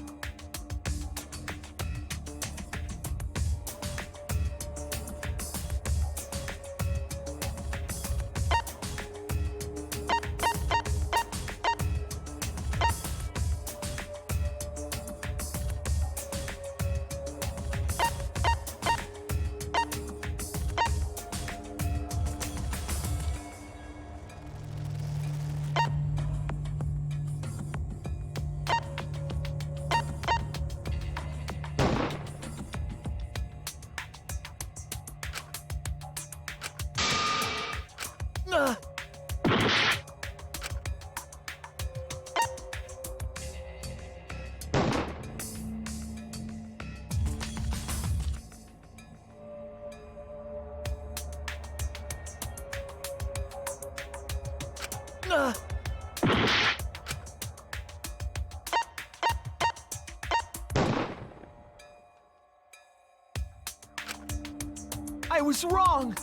I was wrong!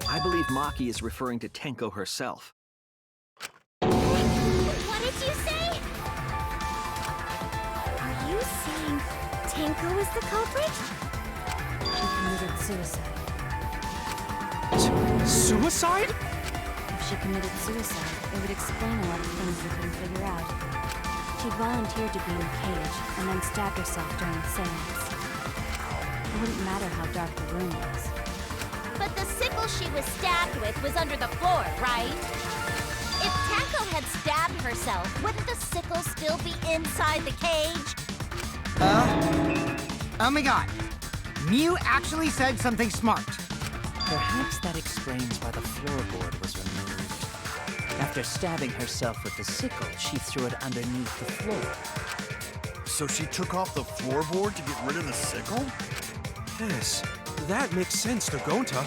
I believe Maki is referring to Tenko herself. What did you say? Are you saying Tenko is the culprit? She committed suicide. Suicide? If she committed suicide, it would explain a lot of things we couldn't figure out. She volunteered to be in the cage and then stabbed herself during the seance. It wouldn't matter how dark the room was. But the sickle she was stabbed with was under the floor, right? If Tenko had stabbed herself, wouldn't the sickle still be inside the cage? Oh my god. Mew actually said something smart. Perhaps that explains why the floorboard was removed. After stabbing herself with the sickle, she threw it underneath the floor. So she took off the floorboard to get rid of the sickle? Yes, that makes sense to Gonta.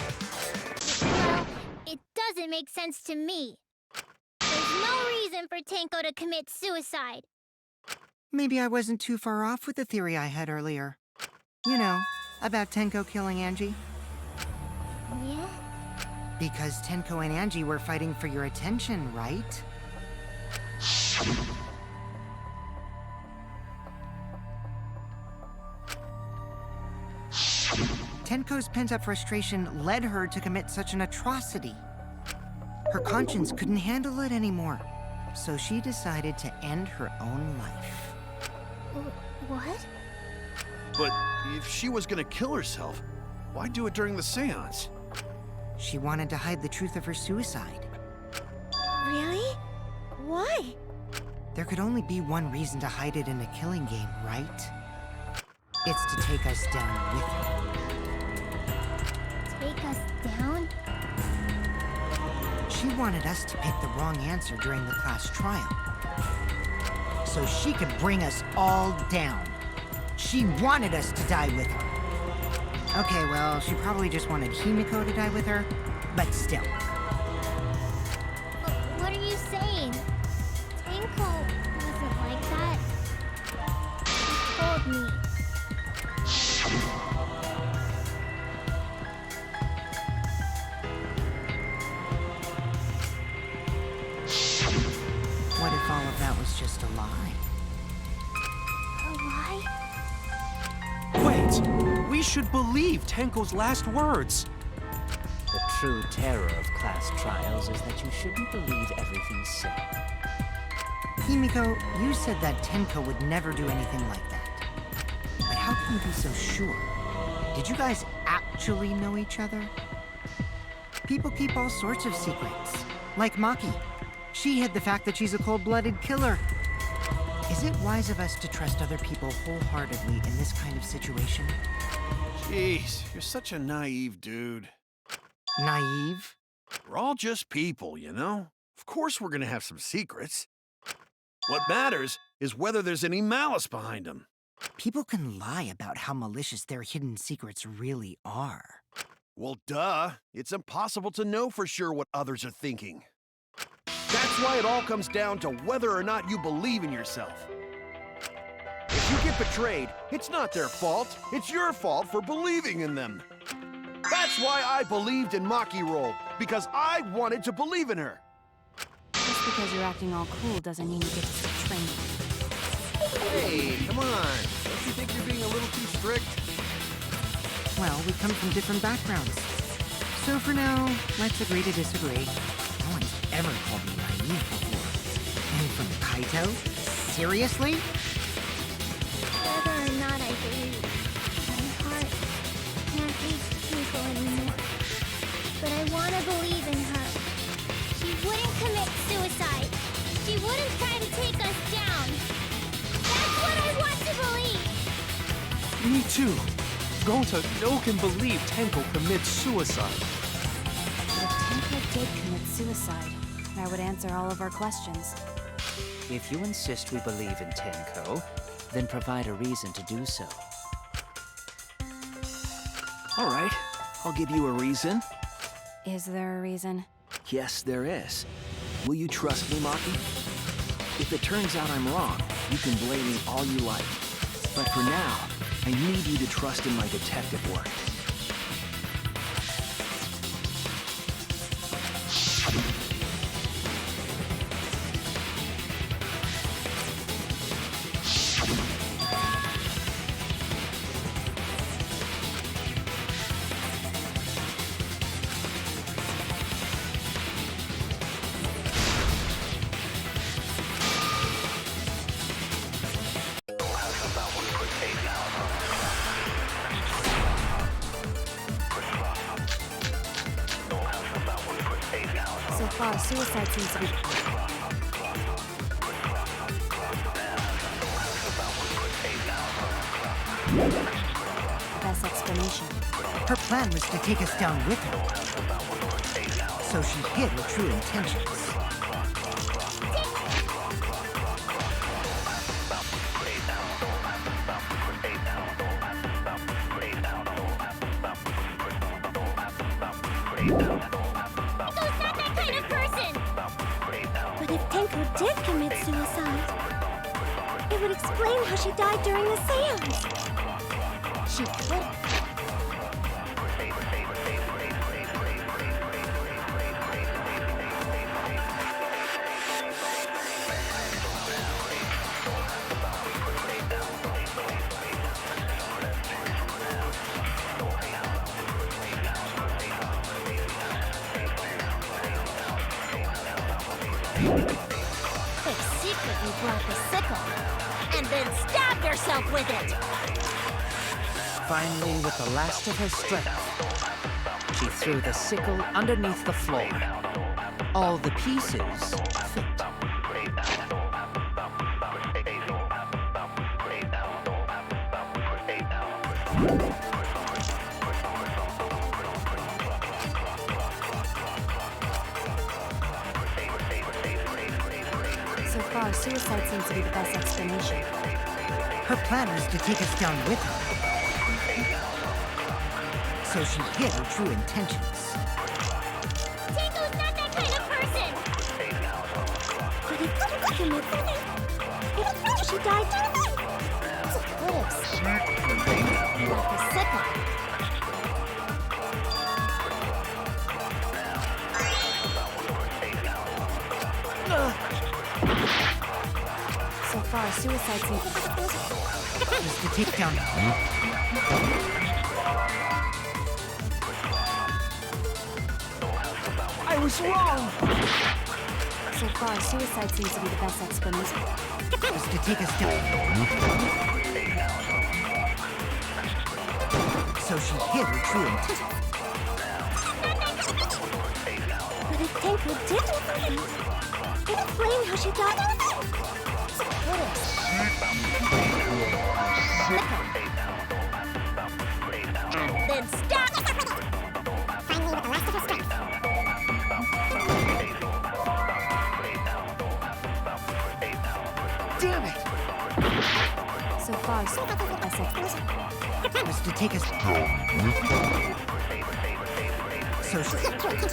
Well, it doesn't make sense to me. There's no reason for Tenko to commit suicide. Maybe I wasn't too far off with the theory I had earlier. You know, about Tenko killing Angie. Yeah? Because Tenko and Angie were fighting for your attention, right? Tenko's pent-up frustration led her to commit such an atrocity. Her conscience couldn't handle it anymore, so she decided to end her own life. What? But if she was gonna kill herself, why do it during the seance? She wanted to hide the truth of her suicide. Really? Why? There could only be one reason to hide it in a killing game, right? It's to take us down with her. Take us down? She wanted us to pick the wrong answer during the class trial, so she could bring us all down. She wanted us to die with her. Okay, well, she probably just wanted Himiko to die with her, but still. What are you saying? Tenko wasn't like that. She told me. What if all of that was just a lie? A lie? Wait! We should believe Tenko's last words. The true terror of class trials is that you shouldn't believe everything said. Himiko, you said that Tenko would never do anything like that. But how can you be so sure? Did you guys actually know each other? People keep all sorts of secrets. Like Maki. She hid the fact that she's a cold-blooded killer. Is it wise of us to trust other people wholeheartedly in this kind of situation? Jeez, you're such a naive dude. Naive? We're all just people, you know? Of course we're gonna have some secrets. What matters is whether there's any malice behind them. People can lie about how malicious their hidden secrets really are. Well, duh. It's impossible to know for sure what others are thinking. That's why it all comes down to whether or not you believe in yourself. If you get betrayed, it's not their fault. It's your fault for believing in them. That's why I believed in Maki Roll, because I wanted to believe in her. Just because you're acting all cool doesn't mean you get to stay trained. Hey, come on. Don't you think you're being a little too strict? Well, we come from different backgrounds. So for now, let's agree to disagree. No one's ever called me naive before. And from Kaito? Seriously? Whether or not I believe, my heart can't reach Tenko anymore. But I want to believe in her. She wouldn't commit suicide. She wouldn't try to take us down. That's what I want to believe. Me too. Gonta no can believe Tenko commits suicide. But if Tenko did commit suicide, that would answer all of our questions. If you insist we believe in Tenko, then provide a reason to do so. All right, I'll give you a reason. Is there a reason? Yes, there is. Will you trust me, Maki? If it turns out I'm wrong, you can blame me all you like. But for now, I need you to trust in my detective work. So far, suicide seems to be... Best explanation. Her plan was to take us down with her. So she hid her true intentions. Tenko's not that kind of person! But if Tenko did commit suicide, it would explain how she died during the seance. She could. They secretly brought the sickle. and then stabbed herself with it. Finally, with the last of her strength, she threw the sickle underneath the floor. All the pieces fit. So far, suicide seems to be the best explanation. Her plan was to take us down with her. So she hid her true intentions. Tango's not that kind of person! But it couldn't commit if she died. What if like a sickle? So far, suicide seems Was to take down. I was wrong! So far, suicide seems to be the best explanation. Was to take us down. So she hid her true intentions. But if Tango did explain how she died. What if then stab finally with the last of her strength. Damn it! So far, suicide is the best explanation. Was to take us. So she. Tango's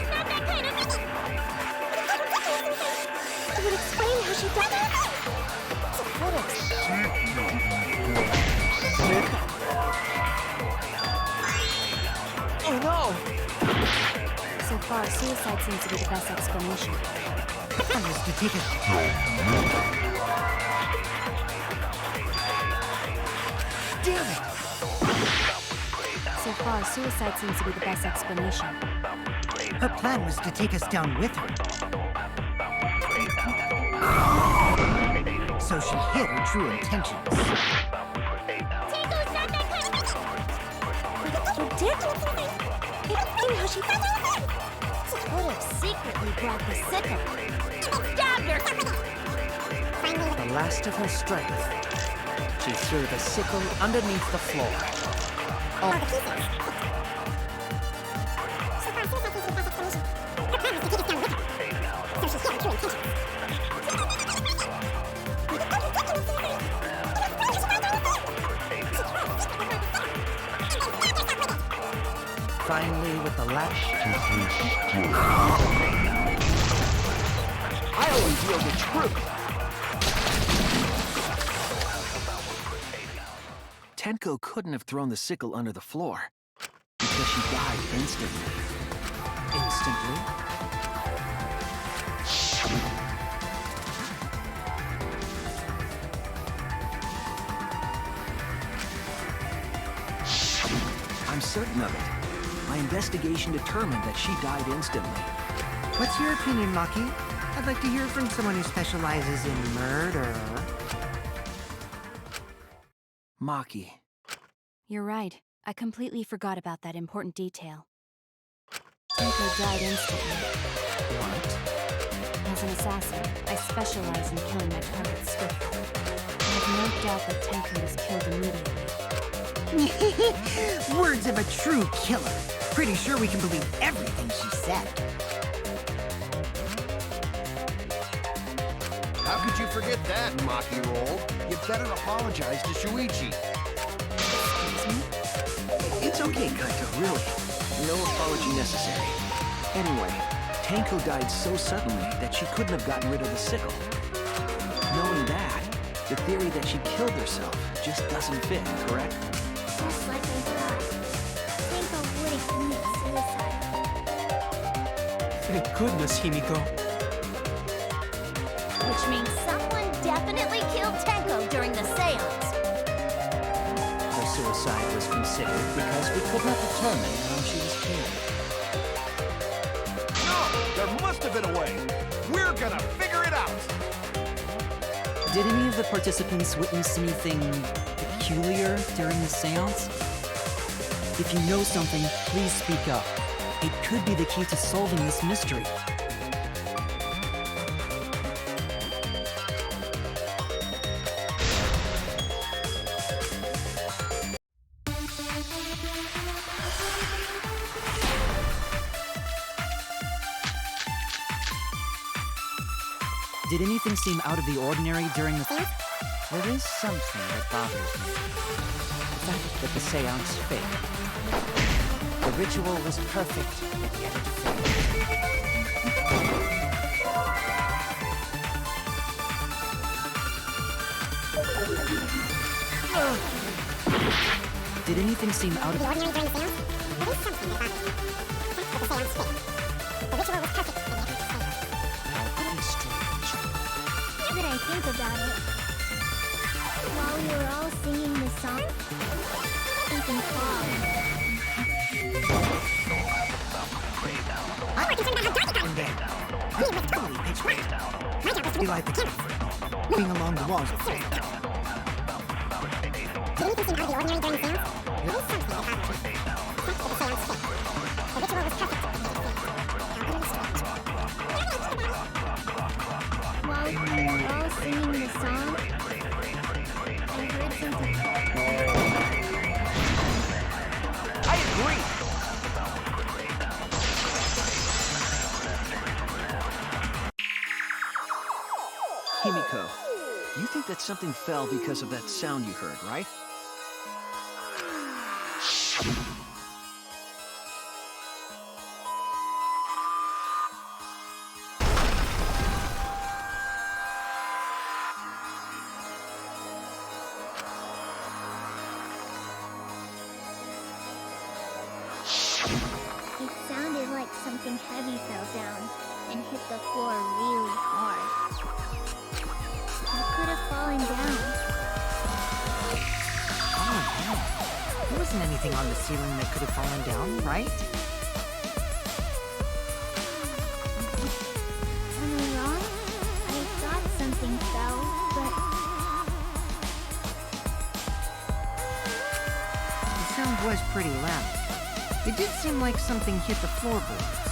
not that kind of... It would explain how she died. What if Oh no! So far, suicide seems to be the best explanation. Was to take us. Damn it! So far, suicide seems to be the best explanation. Her plan was to take us down with her. So she hid her true intentions. Tango's not that kind of... you did? Explain how she died. What if secretly brought the sickle? Stabbed her. The last of her strength, she threw the sickle underneath the floor. All the pieces. So far, suicide seems to be the best explanation. Her plan was to take us down with her. So she hid her true intentions. Finally, with the last. I only feel the truth! Tenko couldn't have thrown the sickle under the floor because she died instantly. Instantly? I'm certain of it. My investigation determined that she died instantly. What's your opinion, Maki? I'd like to hear from someone who specializes in murder. Maki. You're right. I completely forgot about that important detail. Tenko died instantly. What? As an assassin, I specialize in killing my targets swiftly. I have no doubt that Tenko was killed immediately. Words of a true killer. Pretty sure we can believe everything she said. How could you forget that, Maki Roll? You better apologize to Shuichi. It's okay, Kaito, really. No apology necessary. Anyway, Tenko died so suddenly that she couldn't have gotten rid of the sickle. Knowing that, the theory that she killed herself just doesn't fit, correct? Just like I thought. Tango wouldn't commit suicide. Thank goodness, Himiko. Which means someone definitely killed Tenko during the seance. Her suicide was considered because we could not determine how she was killed. No! There must have been a way! We're gonna figure it out! Did any of the participants witness anything peculiar during the seance? If you know something, please speak up. It could be the key to solving this mystery. Did anything seem out of the ordinary during the seance? There is something that bothers me. The fact that the seance failed. The ritual was perfect, and yet it failed. Did anything seem out of the ordinary during the seance? There is something that bothers me. The fact that the seance failed. The ritual was perfect, and yet it failed. How very strange. Now that I think about it, while we were all singing the song, something fogged. I'm concerned about how dark it got. He was totally pitch black. My job was to be like the kids, moving along the walls of fear. Did anything seem out of the ordinary during the seance? There is something that bothers me. The fact that the seance failed. The ritual was perfect, and yet it failed. How very strange. While we were all singing the song, I heard something. I agree. Himiko, you think that something fell because of that sound you heard, right? It sounded like something heavy fell down and hit the floor really hard. It could have fallen down. Oh, no. There wasn't anything on the ceiling that could have fallen down, right? Am I wrong? I thought something fell, but The sound was pretty loud. It did seem like something hit the floorboards.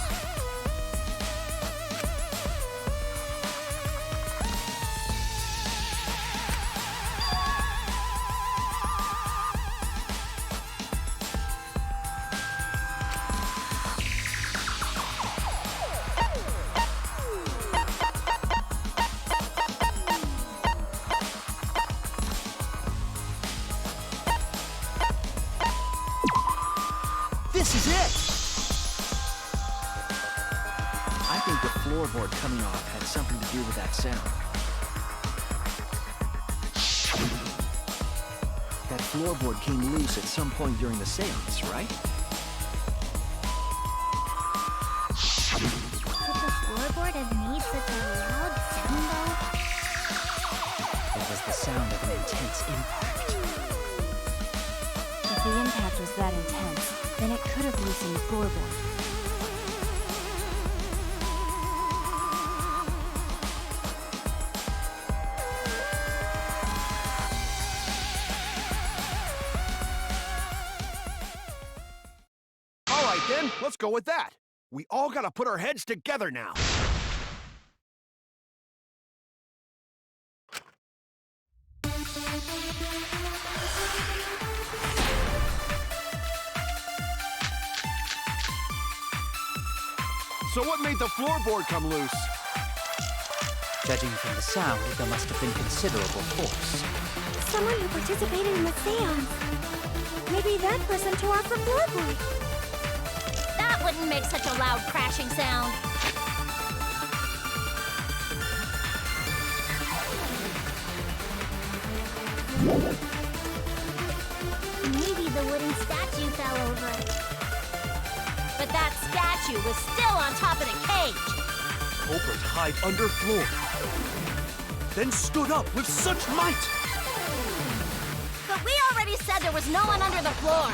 This is it! I think the floorboard coming off had something to do with that sound. That floorboard came loose at some point during the seance, right? could the floorboard have made such a loud sound though? It was the sound of an intense impact. If the impact was that intense, then it could have loosened the floorboard. All right, then, let's go with that. We all gotta put our heads together now. So what made the floorboard come loose? Judging from the sound, there must have been considerable force. Someone who participated in the seance. Maybe that person tore off the floorboard. That wouldn't make such a loud crashing sound. Maybe the wooden statue fell over. But that statue was still on top of the cage. Culprit hide under floor. Then stood up with such might. But we already said there was no one under the floor.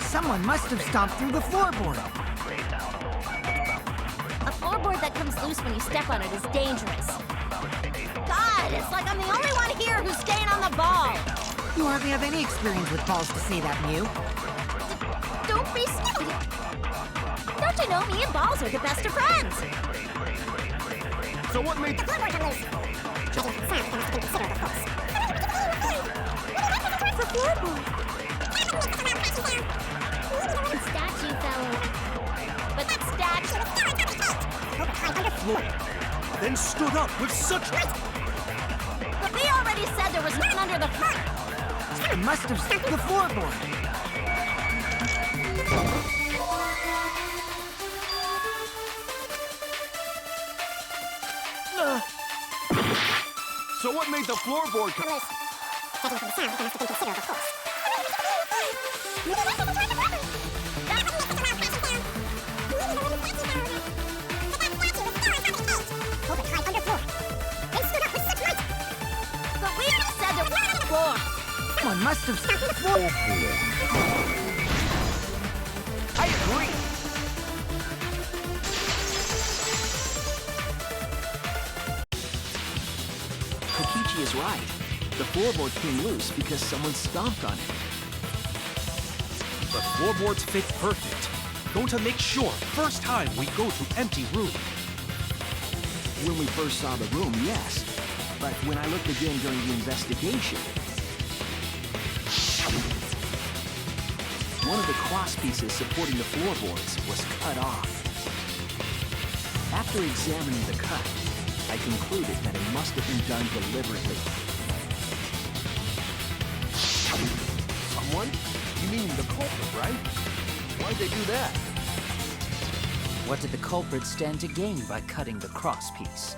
Someone must have stomped through the floorboard. A floorboard that comes loose when you step on it is dangerous. God, God! It's like I'm the only one here who's staying on the ball! You hardly have any experience with balls to say that, Mew. Don't be silly! Don't you know me and Balls are the best of friends? So what made The floorboard come loose. Judging from the sound, there must have been considerable force. The floorboard! The statue fell over. But that statue... Over 500 floor. Then stood up with such... But we already said there was nothing under the floor! It must have stuck the floorboard. So what made the floorboard come Loose. Judging from the sound, there must have been considerable force. Over 500 floor. They stood up with such might. But we already said there was nothing on the floor! Someone must have stuck the floorboard. I agree. Kokichi is right. The floorboard came loose because someone stomped on it. The floorboards fit perfect. Going to make sure first time we go to empty room. When we first saw the room, yes. But when I looked again during the investigation, one of the cross pieces supporting the floorboards was cut off. After examining the cut, I concluded that it must have been done deliberately. someone? You mean the culprit, right? Why'd they do that? What did the culprit stand to gain by cutting the cross piece?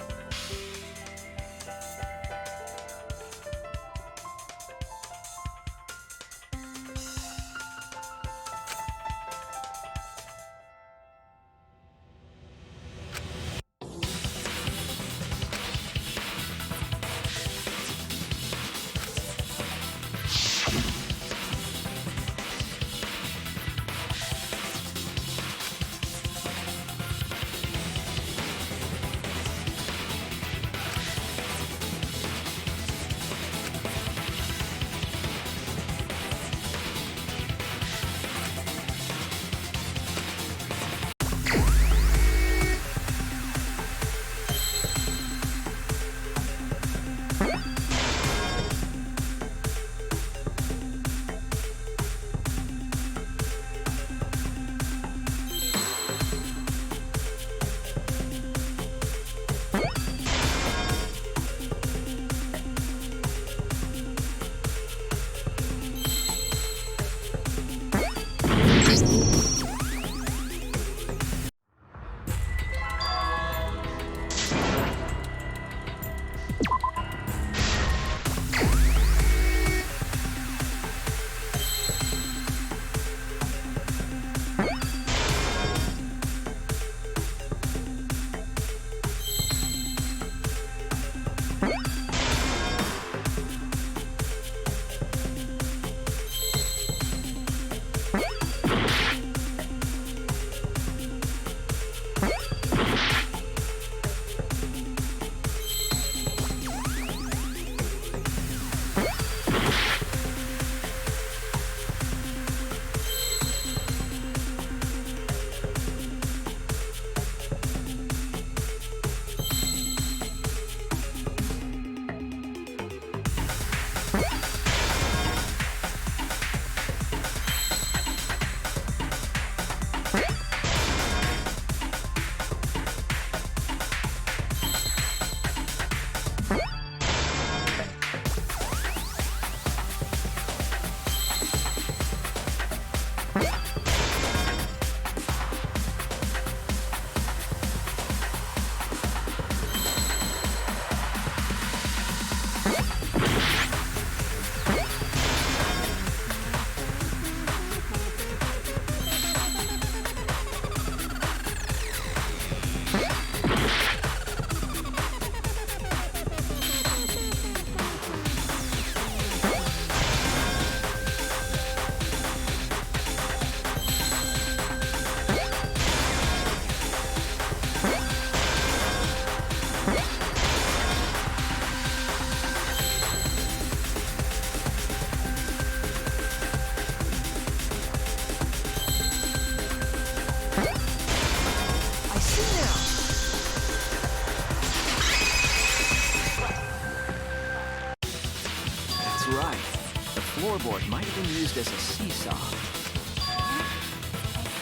floorboard might have been used as a seesaw.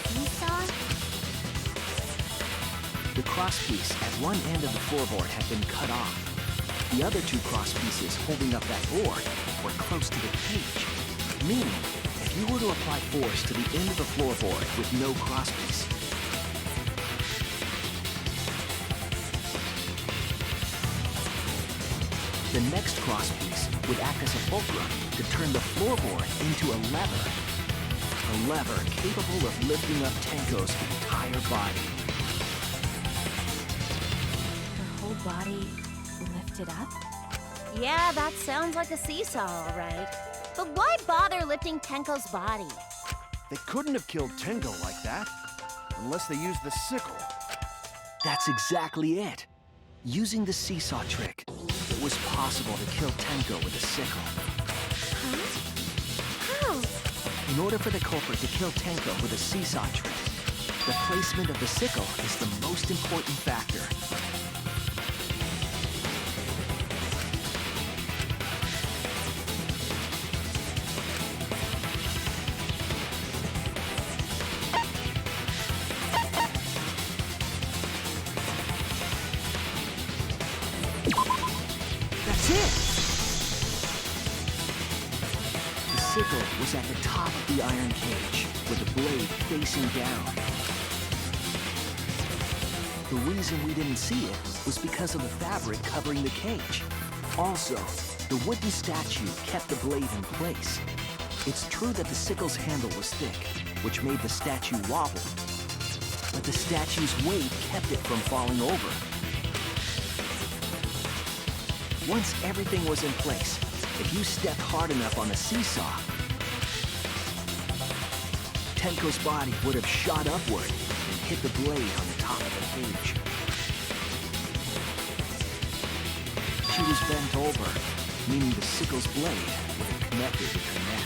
Seesaw? The crosspiece at one end of the floorboard had been cut off. The other two crosspieces holding up that board were close to the cage, meaning if you were to apply force to the end of the floorboard with no crosspiece, the next crosspiece would act as a fulcrum to turn the floorboard into a lever. A lever capable of lifting up Tenko's entire body. Her whole body lifted up? Yeah, that sounds like a seesaw, all right. But why bother lifting Tenko's body? They couldn't have killed Tenko like that. Unless they used the sickle. That's exactly it. Using the seesaw trick, it was possible to kill Tenko with a sickle. Huh? How? In order for the culprit to kill Tenko with a seesaw trick, the placement of the sickle is the most important factor. That's it! The sickle was at the top of the iron cage, with the blade facing down. The reason we didn't see it was because of the fabric covering the cage. Also, the wooden statue kept the blade in place. It's true that the sickle's handle was thick, which made the statue wobble. But the statue's weight kept it from falling over. Once everything was in place, if you stepped hard enough on the seesaw, Tenko's body would have shot upward and hit the blade on the top of the cage. She was bent over, meaning the sickle's blade would have connected with her neck.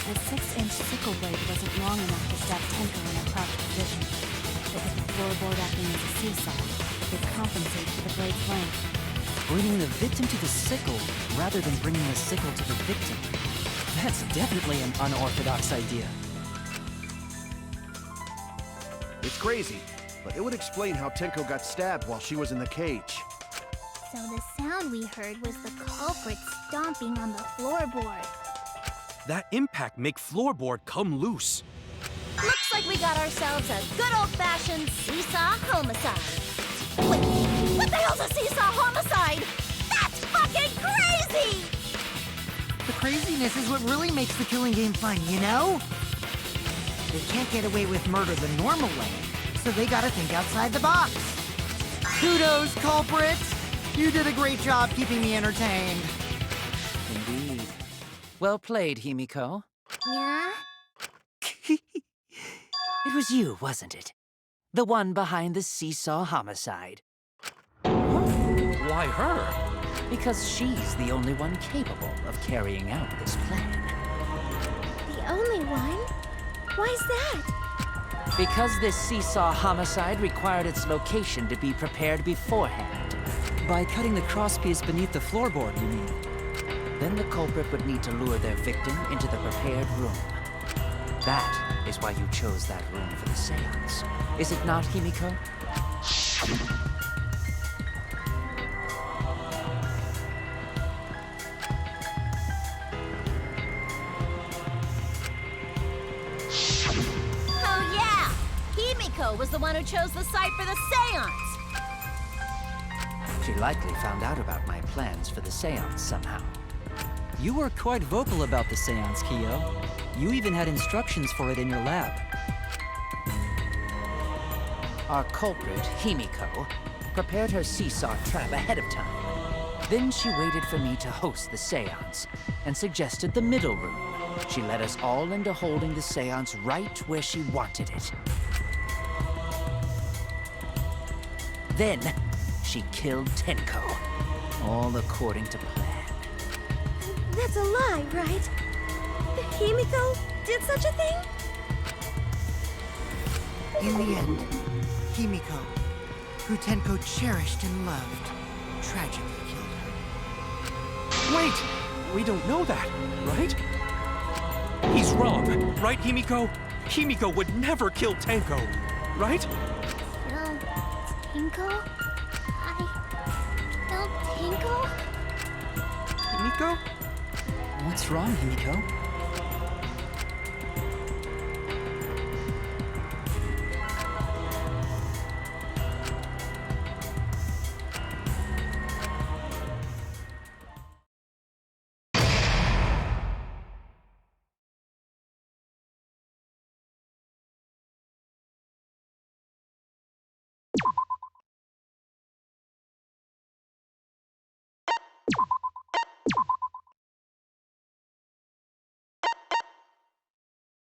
The 6-inch sickle blade wasn't long enough to stab Tenko in a crouched position. But with the floorboard acting as a seesaw, it could compensate for the blade's length. Bringing the victim to the sickle rather than bringing the sickle to the victim. That's definitely an unorthodox idea. It's crazy, but it would explain how Tenko got stabbed while she was in the cage. So the sound we heard was the culprit stomping on the floorboard. That impact make floorboard come loose. Looks like we got ourselves a good old-fashioned seesaw homicide. Wait, what the hell's a seesaw homicide? That's fucking crazy! The craziness is what really makes the killing game fun, you know? They can't get away with murder the normal way, so they gotta think outside the box. Kudos, culprit! You did a great job keeping me entertained. Indeed. Well played, Himiko. Yeah? It was you, wasn't it? The one behind the seesaw homicide. Why her? Because she's the only one capable of carrying out this plan. The only one? Why's that? Because this seesaw homicide required its location to be prepared beforehand. By cutting the crosspiece beneath the floorboard, you mean? Then the culprit would need to lure their victim into the prepared room. That is why you chose that room for the seance. Is it not, Himiko? Oh yeah! Himiko was the one who chose the site for the seance! She likely found out about my plans for the seance somehow. You were quite vocal about the seance, Kyo. You even had instructions for it in your lab. Our culprit, Himiko, prepared her seesaw trap ahead of time. Then she waited for me to host the seance and suggested the middle room. She led us all into holding the seance right where she wanted it. Then, she killed Tenko, all according to plan. That's a lie, right? Himiko did such a thing? In the end, Himiko, who Tenko cherished and loved, tragically killed her. Wait! We don't know that, right? He's wrong, right, Himiko? Himiko would never kill Tenko, right? Kill Tinko? I killed Tinko? Himiko? What's wrong, Himiko?